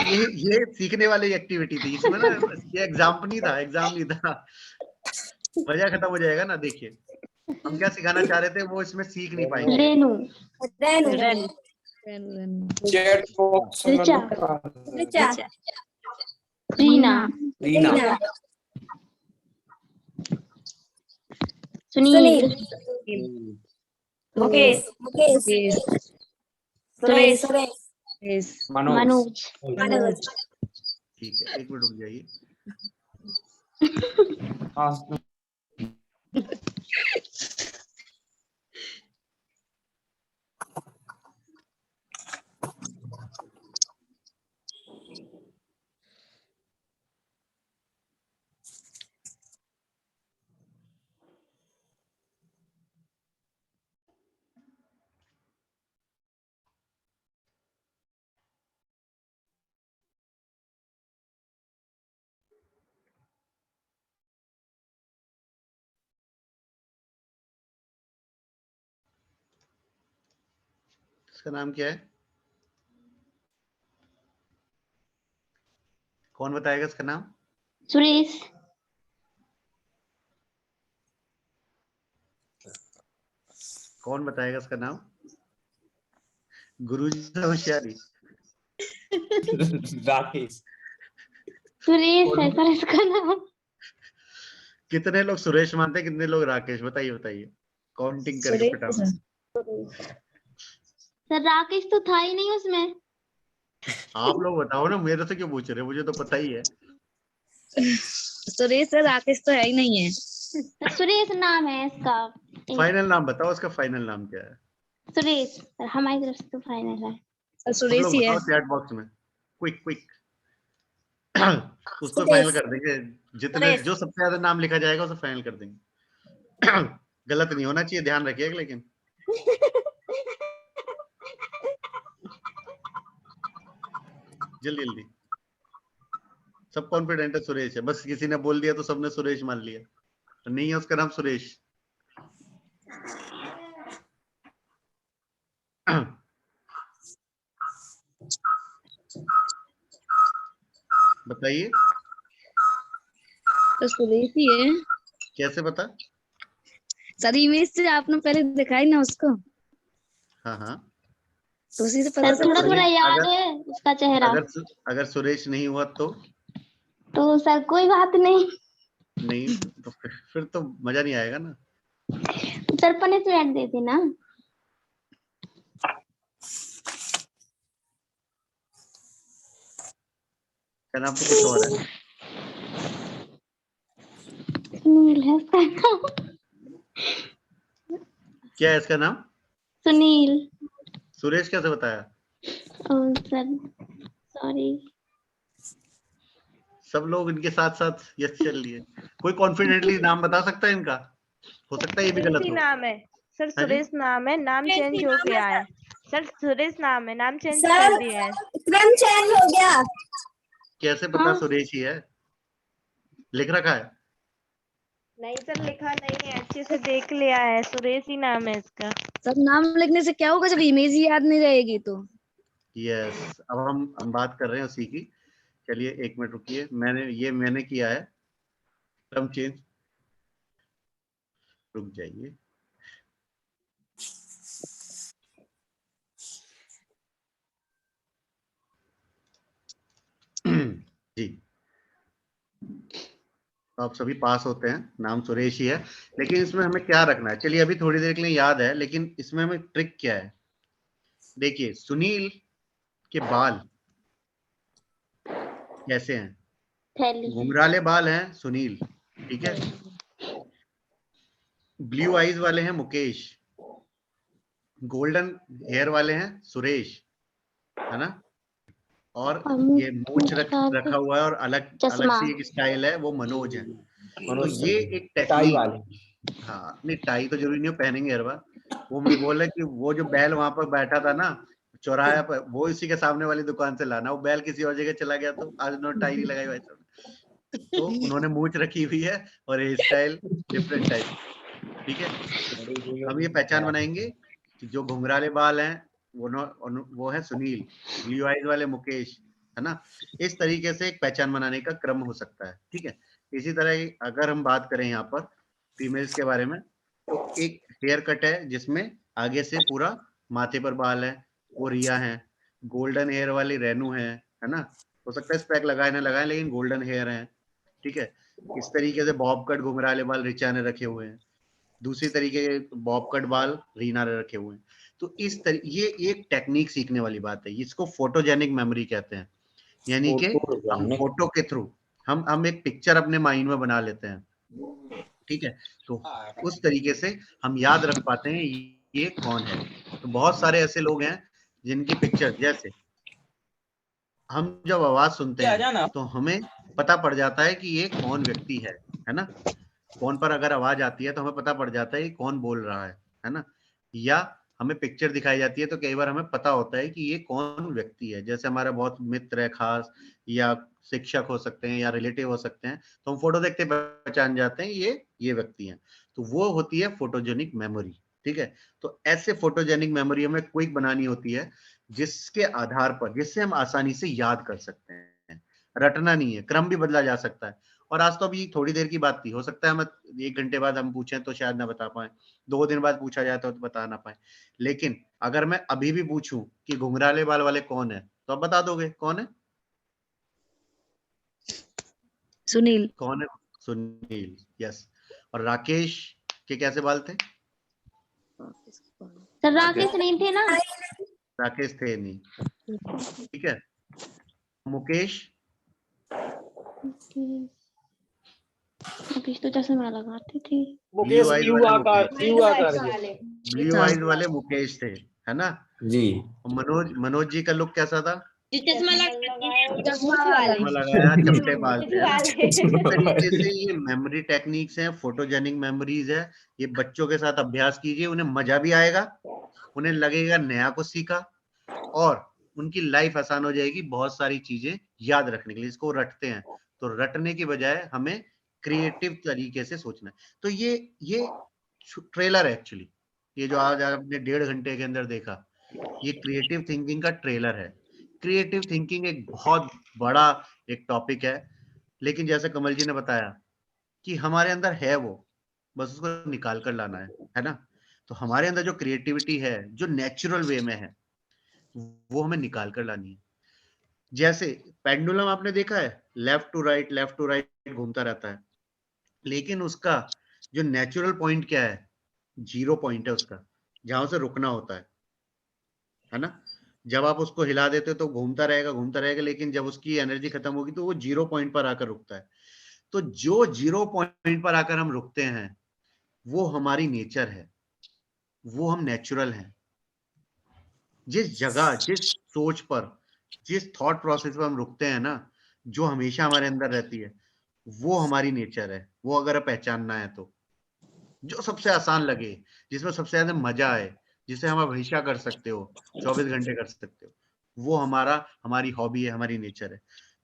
सीखने वाली एक्टिविटी थी, इसमें ना ये एग्जाम नहीं था, मजा खत्म हो जाएगा ना। देखिए हम क्या सिखाना चाह रहे थे, वो इसमें सीख नहीं पाएंगे। रेनू। चैट बॉक्स में ऋचा। रीना। सुनील। मुकेश। सुरेश। मनोज। ठीक है, एक मिनट रुक जाइए। इसका नाम क्या है? कौन बताएगा इसका नाम? सुरेश। कौन बताएगा इसका नाम? गुरुजी से होशियारी। राकेश। सुरेश है सर इसका नाम। कितने लोग सुरेश मानते हैं, कितने लोग राकेश? बताइए काउंटिंग करके फटाफट। सर राकेश तो था ही नहीं उसमें। आप लोग बताओ ना, मेरे से क्यों पूछ रहे हो? मुझे तो पता ही है। सुरेश सर, राकेश तो है ही नहीं है। सुरेश नाम है इसका। फाइनल नाम बताओ, उसका फाइनल नाम क्या है? सुरेश हमारी तरफ से तो फाइनल है। सर सब सुरेश लोग ही है। बताओ चैट बॉक्स में, क्विक क्विक। उसको फाइनल कर देंगे, जितने जो सबसे ज्यादा नाम लिखा जाएगा उसे फाइनल कर देंगे। गलत नहीं होना चाहिए, ध्यान रखिएगा लेकिन। जल्दी जल्दी। सब कॉन्फिडेंट है सुरेश है, बस किसी ने बोल दिया तो सबने सुरेश मान लिया, तो नहीं है उसका नाम सुरेश। बताइए तो सुरेश ही है। कैसे पता? सर इमेज से आपने पहले दिखाई ना उसको, हाँ हाँ, तो उसी से पता सर थोड़ा चला। थोड़ा याद अगर है उसका चेहरा। अगर सुरेश नहीं हुआ तो सर कोई बात नहीं, नहीं तो फिर तो मजा नहीं आएगा ना। सर पनिशमेंट दे देना। क्या नाम तो कुछ और है? सुनील है उसका नाम। क्या है इसका नाम? सुनील। सुरेश कैसे बताया? ओ सर सॉरी। सब लोग इनके साथ साथ यस चल लिए। कोई कॉन्फिडेंटली नाम बता सकता है इनका? हो सकता है ये भी गलत हो। नाम है सर, हाँ जी? सुरेश नाम है, नाम चेंज हो गया है सर। सुरेश नाम है, नाम चेंज सर कर दिया है। क्रम चेंज हो गया। कैसे पता सुरेश ही है? लिख रखा है? नहीं सर, लिखा नहीं है, अच्छे से देख लिया है, सुरेश ही नाम है इसका। सर नाम लिखने से क्या होगा जब इमेज ही याद नहीं रहेगी तो? यस, अब हम बात कर रहे हैं उसी की। चलिए 1 मिनट रुकिए, मैंने किया है क्रम चेंज। रुक जाइए। जी, तो आप सभी पास होते हैं, नाम सुरेश ही है, लेकिन इसमें हमें क्या रखना है? चलिए अभी थोड़ी देर के लिए याद है, लेकिन इसमें हमें ट्रिक क्या है? देखिए सुनील के बाल कैसे हैं? घुंघराले बाल हैं सुनील, ठीक है। ब्लू आईज वाले हैं मुकेश, गोल्डन हेयर वाले हैं सुरेश, है ना। और ये मूछ रखा हुआ है और अलग अलग सी एक स्टाइल है, वो मनोज है। तो ये एक टेक्निक। हाँ नहीं, टाई तो जरूरी नहीं हो, पहनेंगे हर बार। वो मुझे बोल रहे कि वो जो बैल वहां पर बैठा था ना चौराहे पर, वो इसी के सामने वाली दुकान से लाना। वो बैल किसी और जगह चला गया तो आज उन्होंने टाई नहीं लगाई भाई साहब। तो उन्होंने मूछ रखी हुई है और हेयर स्टाइल डिफरेंट टाइप, ठीक है। हम ये पहचान बनाएंगे कि जो घुंघराले बाल हैं वो है सुनील, ब्लू आइज वाले मुकेश, है ना। इस तरीके से एक पहचान बनाने का क्रम हो सकता है, ठीक है। इसी तरह अगर हम बात करें यहाँ पर फीमेल्स के बारे में, तो एक हेयर कट है जिसमें आगे से पूरा माथे पर बाल है, वो रिया है। गोल्डन हेयर वाली रेनू है ना। हो सकता है स्पेक लगाए ना लगाए, लेकिन गोल्डन हेयर है, ठीक है। इस तरीके से बॉब कट घुंघराले बाल रिचा ने रखे हुए हैं। दूसरी तरीके के बॉब कट बाल रीना ने रखे हुए हैं। तो ये एक टेक्निक सीखने वाली बात है, इसको फोटोजेनिक मेमोरी कहते हैं। यानी कि हम फोटो के थ्रू हम एक पिक्चर अपने माइंड में बना लेते हैं, ठीक है। तो उस तरीके से हम याद रख पाते हैं ये कौन है। तो बहुत सारे ऐसे लोग हैं जिनकी पिक्चर, जैसे हम जब आवाज सुनते हैं तो हमें पता पड़ जाता है कि ये कौन व्यक्ति है ना। फोन पर अगर आवाज आती है तो हमें पता पड़ जाता है कि कौन बोल रहा है ना। या हमें पिक्चर दिखाई जाती है तो कई बार हमें पता होता है कि ये कौन व्यक्ति है। जैसे हमारा बहुत मित्र है खास, या शिक्षक हो सकते हैं, या रिलेटिव हो सकते हैं, तो हम फोटो देखते पहचान जाते हैं ये व्यक्ति है। तो वो होती है फोटोजेनिक मेमोरी, ठीक है। तो ऐसे फोटोजेनिक मेमोरी हमें क्विक बनानी होती है, जिसके आधार पर जिससे हम आसानी से याद कर सकते हैं। रटना नहीं है, क्रम भी बदला जा सकता है। और आज तो अभी थोड़ी देर की बात थी, हो सकता है हम 1 घंटे बाद हम पूछें तो शायद ना बता पाए, 2 दिन बाद पूछा जाए तो बता ना पाए। लेकिन अगर मैं अभी भी पूछूं कि घुंघराले बाल वाले कौन है, तो आप बता दोगे कौन है? सुनील। कौन है? सुनील, यस। और राकेश के कैसे बाल थे? सर राकेश नहीं थे ना। राकेश थे नहीं, ठीक है। मुकेश अभी तो चश्मा लगाते थे। मुकेश Blue eyes यू वाले आकार मुकेश, यू आकार के। ब्लू आइज वाले मुकेश थे, है ना। जी। और मनोज जी का लुक कैसा था? चश्मा चश्मा लगाया, चपटे बाल थे, है ना। इस तरीके से ये मेमोरी टेक्निक्स हैं, फोटोजेनिक मेमोरीज है। ये बच्चों के साथ अभ्यास कीजिए, उन्हें मजा भी आएगा, उन्हें लगेगा नया कुछ सीखा, और उनकी लाइफ आसान हो जाएगी बहुत सारी चीजें याद रखने के लिए। इसको रटते हैं, तो रटने की बजाय हमें क्रिएटिव तरीके से सोचना है। तो ये ट्रेलर है एक्चुअली, ये जो आज आपने 1.5 घंटे के अंदर देखा, ये क्रिएटिव थिंकिंग का ट्रेलर है। क्रिएटिव थिंकिंग एक बहुत बड़ा एक टॉपिक है, लेकिन जैसे कमल जी ने बताया कि हमारे अंदर है वो, बस उसको निकाल कर लाना है ना। तो हमारे अंदर जो क्रिएटिविटी है, जो नेचुरल वे में है, वो हमें निकाल कर लानी है। जैसे पेंडुलम आपने देखा है, लेफ्ट टू राइट घूमता रहता है, लेकिन उसका जो नेचुरल पॉइंट क्या है, 0 पॉइंट है उसका, जहां से रुकना होता है ना। जब आप उसको हिला देते हो तो घूमता रहेगा, लेकिन जब उसकी एनर्जी खत्म होगी तो वो 0 पॉइंट पर आकर रुकता है। तो जो 0 पॉइंट पर आकर हम रुकते हैं, वो हमारी नेचर है, वो हम नेचुरल हैं। जिस जगह, जिस सोच पर, जिस थॉट प्रोसेस पर हम रुकते हैं ना, जो हमेशा हमारे अंदर रहती है, वो हमारी नेचर है। वो अगर पहचानना है तो जो सबसे आसान लगे, जिसमें सबसे ज्यादा मजा आए, जिसे हम हमेशा कर सकते हो, 24 घंटे कर सकते हो, वो हमारी हॉबी है, हमारी नेचर है।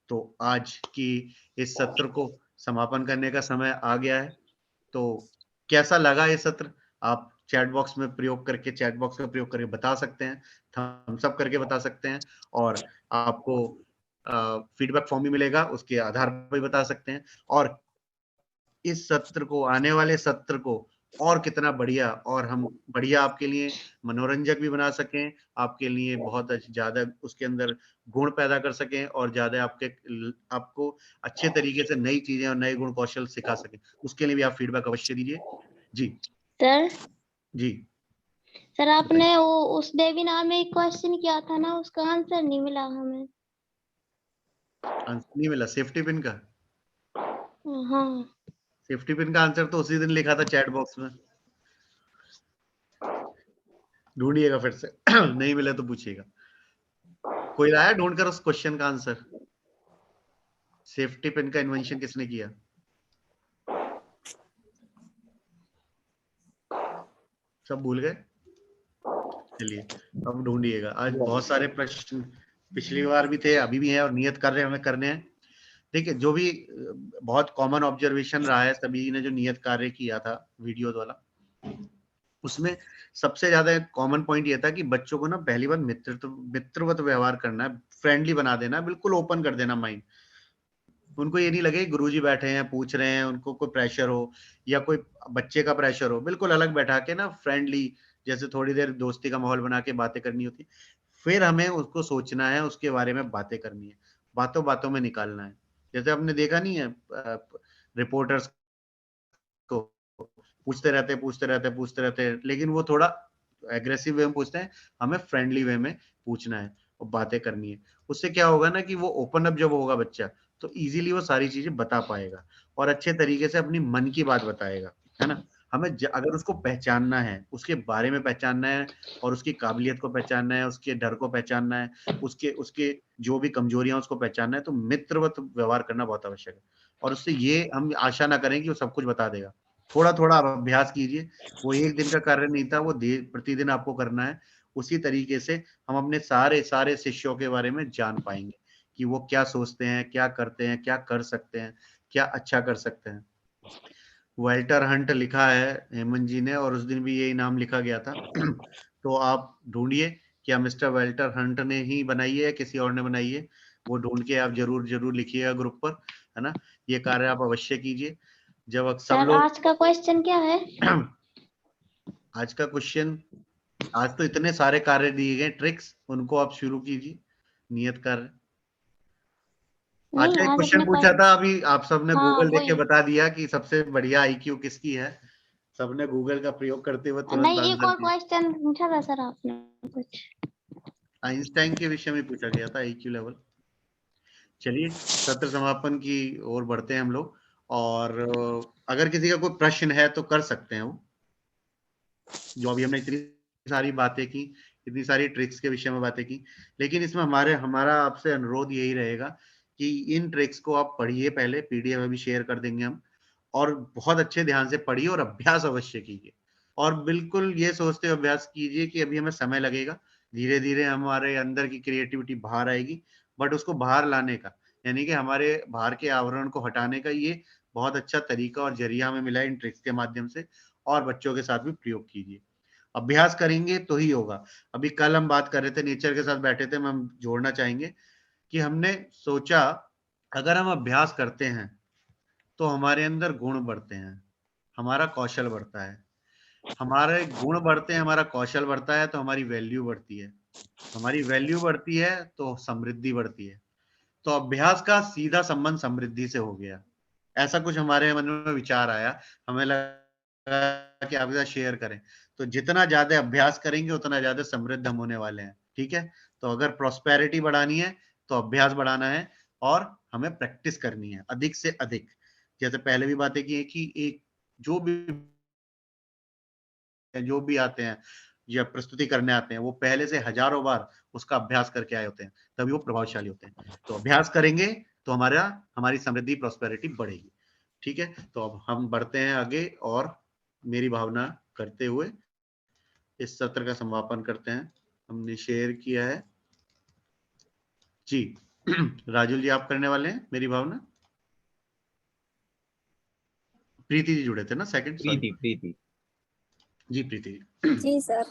तो आज की इस सत्र को समापन करने का समय आ गया है। तो कैसा लगा ये सत्र, आप चैट बॉक्स में प्रयोग करके, चैट बॉक्स का प्रयोग करके बता सकते हैं, थम्स अप करके बता सकते हैं, और आपको फीडबैक फॉर्म भी मिलेगा, उसके आधार पर बता सकते हैं। और इस सत्र को, आने वाले सत्र को और कितना बढ़िया, और हम बढ़िया आपके लिए मनोरंजक भी बना सकें, आपके लिए बहुत ज्यादा उसके अंदर गुण पैदा कर सकें, और ज्यादा आपको अच्छे तरीके से नई चीजें और नए गुण कौशल सिखा सकें, उसके लिए भी आप फीडबैक अवश्य दीजिए। जी सर जी सर आपने वो उस वेबिनार में एक क्वेश्चन किया था ना, उसका आंसर नहीं मिला हमें। आंसर नहीं मिला सेफ्टी पिन का? हाँ सेफ्टी पिन का आंसर तो उसी दिन लिखा था चैट बॉक्स में, ढूंढिएगा फिर से नहीं मिला तो पूछिएगा। कोई आया ढूंढ कर उस क्वेश्चन का आंसर? सेफ्टी पिन का इन्वेंशन किसने किया? सब भूल गए? चलिए अब ढूंढिएगा। आज बहुत सारे प्रश्न पिछली बार भी थे, अभी भी हैं, और नियत कार्य हमें करने हैं। देखिए, जो भी बहुत कॉमन ऑब्जर्वेशन रहा है, सभी ने जो नियत कार्य किया था वीडियो वाला, उसमें सबसे ज्यादा कॉमन पॉइंट ये था कि बच्चों को ना पहली बार मित्रवत व्यवहार करना है, फ्रेंडली बना देना, बिल्कुल ओपन कर देना माइंड। उनको ये नहीं लगे गुरुजी बैठे हैं पूछ रहे हैं, उनको कोई प्रेशर हो या कोई बच्चे का प्रेशर हो, बिल्कुल अलग बैठा के ना फ्रेंडली, जैसे थोड़ी देर दोस्ती का माहौल बना के बातें करनी होती। फिर हमें उसको सोचना है, उसके बारे में बातें करनी है, बातों बातों में निकालना है। जैसे आपने देखा नहीं है, रिपोर्टर्स को पूछते रहते, लेकिन वो थोड़ा एग्रेसिव वे में पूछते हैं, हमें फ्रेंडली वे में पूछना है और बातें करनी है। उससे क्या होगा ना कि वो ओपन अप जब होगा बच्चा, तो इजीली वो सारी चीजें बता पाएगा और अच्छे तरीके से अपनी मन की बात बताएगा, है ना। हमें अगर उसको पहचानना है, उसके बारे में पहचानना है, और उसकी काबिलियत को पहचानना है, उसके डर को पहचानना है, उसके उसके जो भी कमजोरियां उसको पहचानना है, तो मित्रवत व्यवहार करना बहुत आवश्यक है। और उससे ये हम आशा ना करें कि वो सब कुछ बता देगा, थोड़ा थोड़ा आप अभ्यास कीजिए। वो एक दिन का कार्य नहीं था, वो प्रतिदिन आपको करना है। उसी तरीके से हम अपने सारे सारे शिष्यों के बारे में जान पाएंगे कि वो क्या सोचते हैं, क्या करते हैं, क्या कर सकते हैं, क्या अच्छा कर सकते हैं। वेल्टर हंट लिखा है हेमंत जी ने, और उस दिन भी यही नाम लिखा गया था तो आप ढूंढिए क्या मिस्टर वेल्टर हंट ने ही बनाई है या किसी और ने बनाई है, वो ढूंढ के आप जरूर जरूर लिखिएगा ग्रुप पर, है ना। ये कार्य आप अवश्य कीजिए। जब सब सर लोग आज का क्वेश्चन क्या है? आज का क्वेश्चन, आज तो इतने सारे कार्य दिए गए ट्रिक्स, उनको आप शुरू कीजिए, नियत कार्य। अच्छा, एक आज क्वेश्चन अपने पूछा था अभी, आप सबने हाँ गूगल देख के वही, बता दिया कि सबसे बढ़िया आईक्यू किसकी है। सबने गूगल का प्रयोग करते हुए तुरंत नहीं एक आंसर और दिया। क्वेश्चन पूछा था सर आपने कुछ। आइंस्टाइन के विषय में पूछा गया था आईक्यू लेवल। चलिए सत्र समापन की ओर बढ़ते हैं हम लोग, और अगर किसी का कोई प्रश्न है तो कर सकते हैं वो। जो अभी हमने इतनी सारी बातें की, इतनी सारी ट्रिक्स के विषय में बातें की, लेकिन इसमें हमारा आपसे अनुरोध यही रहेगा कि इन ट्रिक्स को आप पढ़िए, पहले पीडीएफ अभी शेयर कर देंगे हम, और बहुत अच्छे ध्यान से पढ़िए और अभ्यास अवश्य कीजिए। और बिल्कुल ये सोचते हुए अभ्यास कीजिए कि अभी हमें समय लगेगा, धीरे धीरे हमारे अंदर की क्रिएटिविटी बाहर आएगी, बट उसको बाहर लाने का, यानी कि हमारे बाहर के आवरण को हटाने का ये बहुत अच्छा तरीका और जरिया हमें मिला है इन ट्रिक्स के माध्यम से। और बच्चों के साथ भी प्रयोग कीजिए, अभ्यास करेंगे तो ही होगा। अभी कल हम बात कर रहे थे, नेचर के साथ बैठे थे, हम जोड़ना चाहेंगे कि हमने सोचा अगर हम अभ्यास करते हैं तो हमारे अंदर गुण बढ़ते हैं, हमारा कौशल बढ़ता है, हमारे गुण बढ़ते हैं, हमारा कौशल बढ़ता है, तो हमारी वैल्यू बढ़ती है, हमारी वैल्यू बढ़ती है तो समृद्धि बढ़ती है। तो अभ्यास का सीधा संबंध समृद्धि से हो गया। ऐसा कुछ हमारे मन में विचार आया, हमें लगा कि आपके साथ शेयर करें। तो जितना ज्यादा अभ्यास करेंगे उतना ज्यादा समृद्ध हम होने वाले हैं। ठीक है, तो अगर प्रॉस्पेरिटी बढ़ानी है तो अभ्यास बढ़ाना है और हमें प्रैक्टिस करनी है अधिक से अधिक। जैसे पहले भी बातें की है कि एक जो भी आते हैं या प्रस्तुति करने आते हैं, वो पहले से हजारों बार उसका अभ्यास करके आए होते हैं, तभी वो प्रभावशाली होते हैं। तो अभ्यास करेंगे तो हमारी समृद्धि, प्रॉस्पेरिटी बढ़ेगी। ठीक है, तो अब हम बढ़ते हैं आगे और मेरी भावना करते हुए इस सत्र का समापन करते हैं। हमने शेयर किया है जी। राजुल जी आप करने वाले हैं मेरी भावना? प्रीति जी जुड़े थे ना सेकंड? प्रीति जी प्रीति जी सर।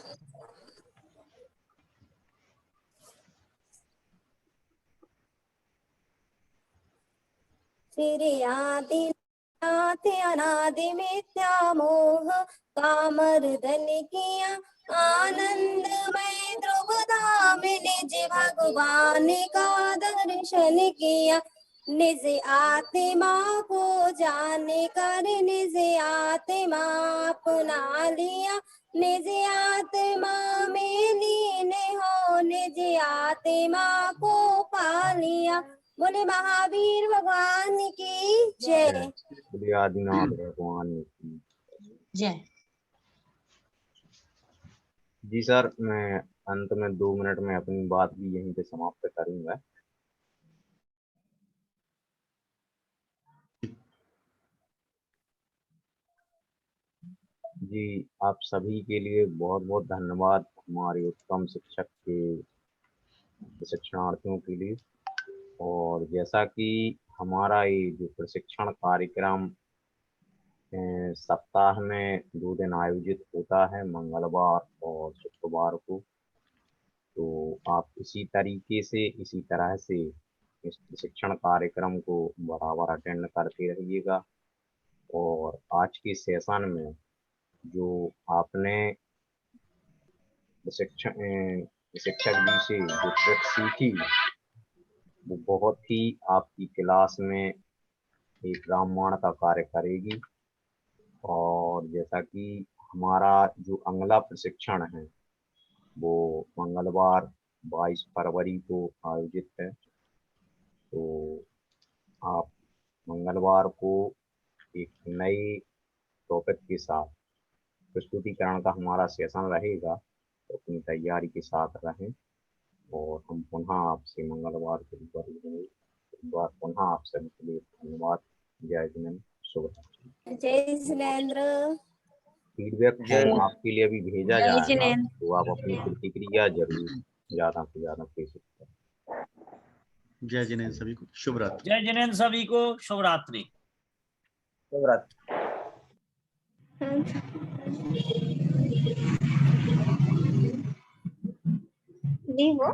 श्री आदिनाथ अनादि मिथ्या मोह कामर्दन किया आनंदमय ध्रुव धाम निज भगवान का दर्शन किया। निज आत्मा को जाने कर निज आत्मा अपना लिया। निज आत्मा में लीन हो निज आत्मा को पा लिया। बोले महावीर भगवान की जय। बोले आदिनाथ भगवान की जय। जी सर, मैं अंत में 2 मिनट में अपनी बात भी यहीं पे समाप्त करूंगा। जी, आप सभी के लिए बहुत बहुत धन्यवाद, हमारे उत्तम शिक्षक के प्रशिक्षणार्थियों के लिए। और जैसा कि हमारा ये जो प्रशिक्षण कार्यक्रम सप्ताह में 2 दिन आयोजित होता है, मंगलवार और शुक्रवार को, तो आप इसी तरीके से, इसी तरह से इस प्रशिक्षण कार्यक्रम को बराबर अटेंड करते रहिएगा। और आज के सेशन में जो आपने शिक्षक जी से जो ट्रिक सीखी, वो बहुत ही आपकी क्लास में एक रामबाण का कार्य करेगी। और जैसा कि हमारा जो अगला प्रशिक्षण है वो मंगलवार 22 फरवरी को आयोजित है, तो आप मंगलवार को एक नए टॉपिक के साथ प्रस्तुतिकरण का हमारा सेशन रहेगा, तो अपनी तैयारी के साथ रहें। और हम पुनः आपसे मंगलवार को रूबरू होंगे। एक बार पुनः आप सभी के लिए धन्यवाद। जय जिनेन्द्र, शुभ रात्रि। जय जिनेन्द्र। फीडबैक जो आपके लिए अभी भेजा जाएगा, तो आप अपनी प्रतिक्रिया जरूर ज्यादा से ज्यादा प्रेषित करें। जय जिनेन्द्र सभी को, शुभ रात्रि। जय जिनेन्द्र सभी को, शुभ रात्रि। शुभ रात्रि। जी वो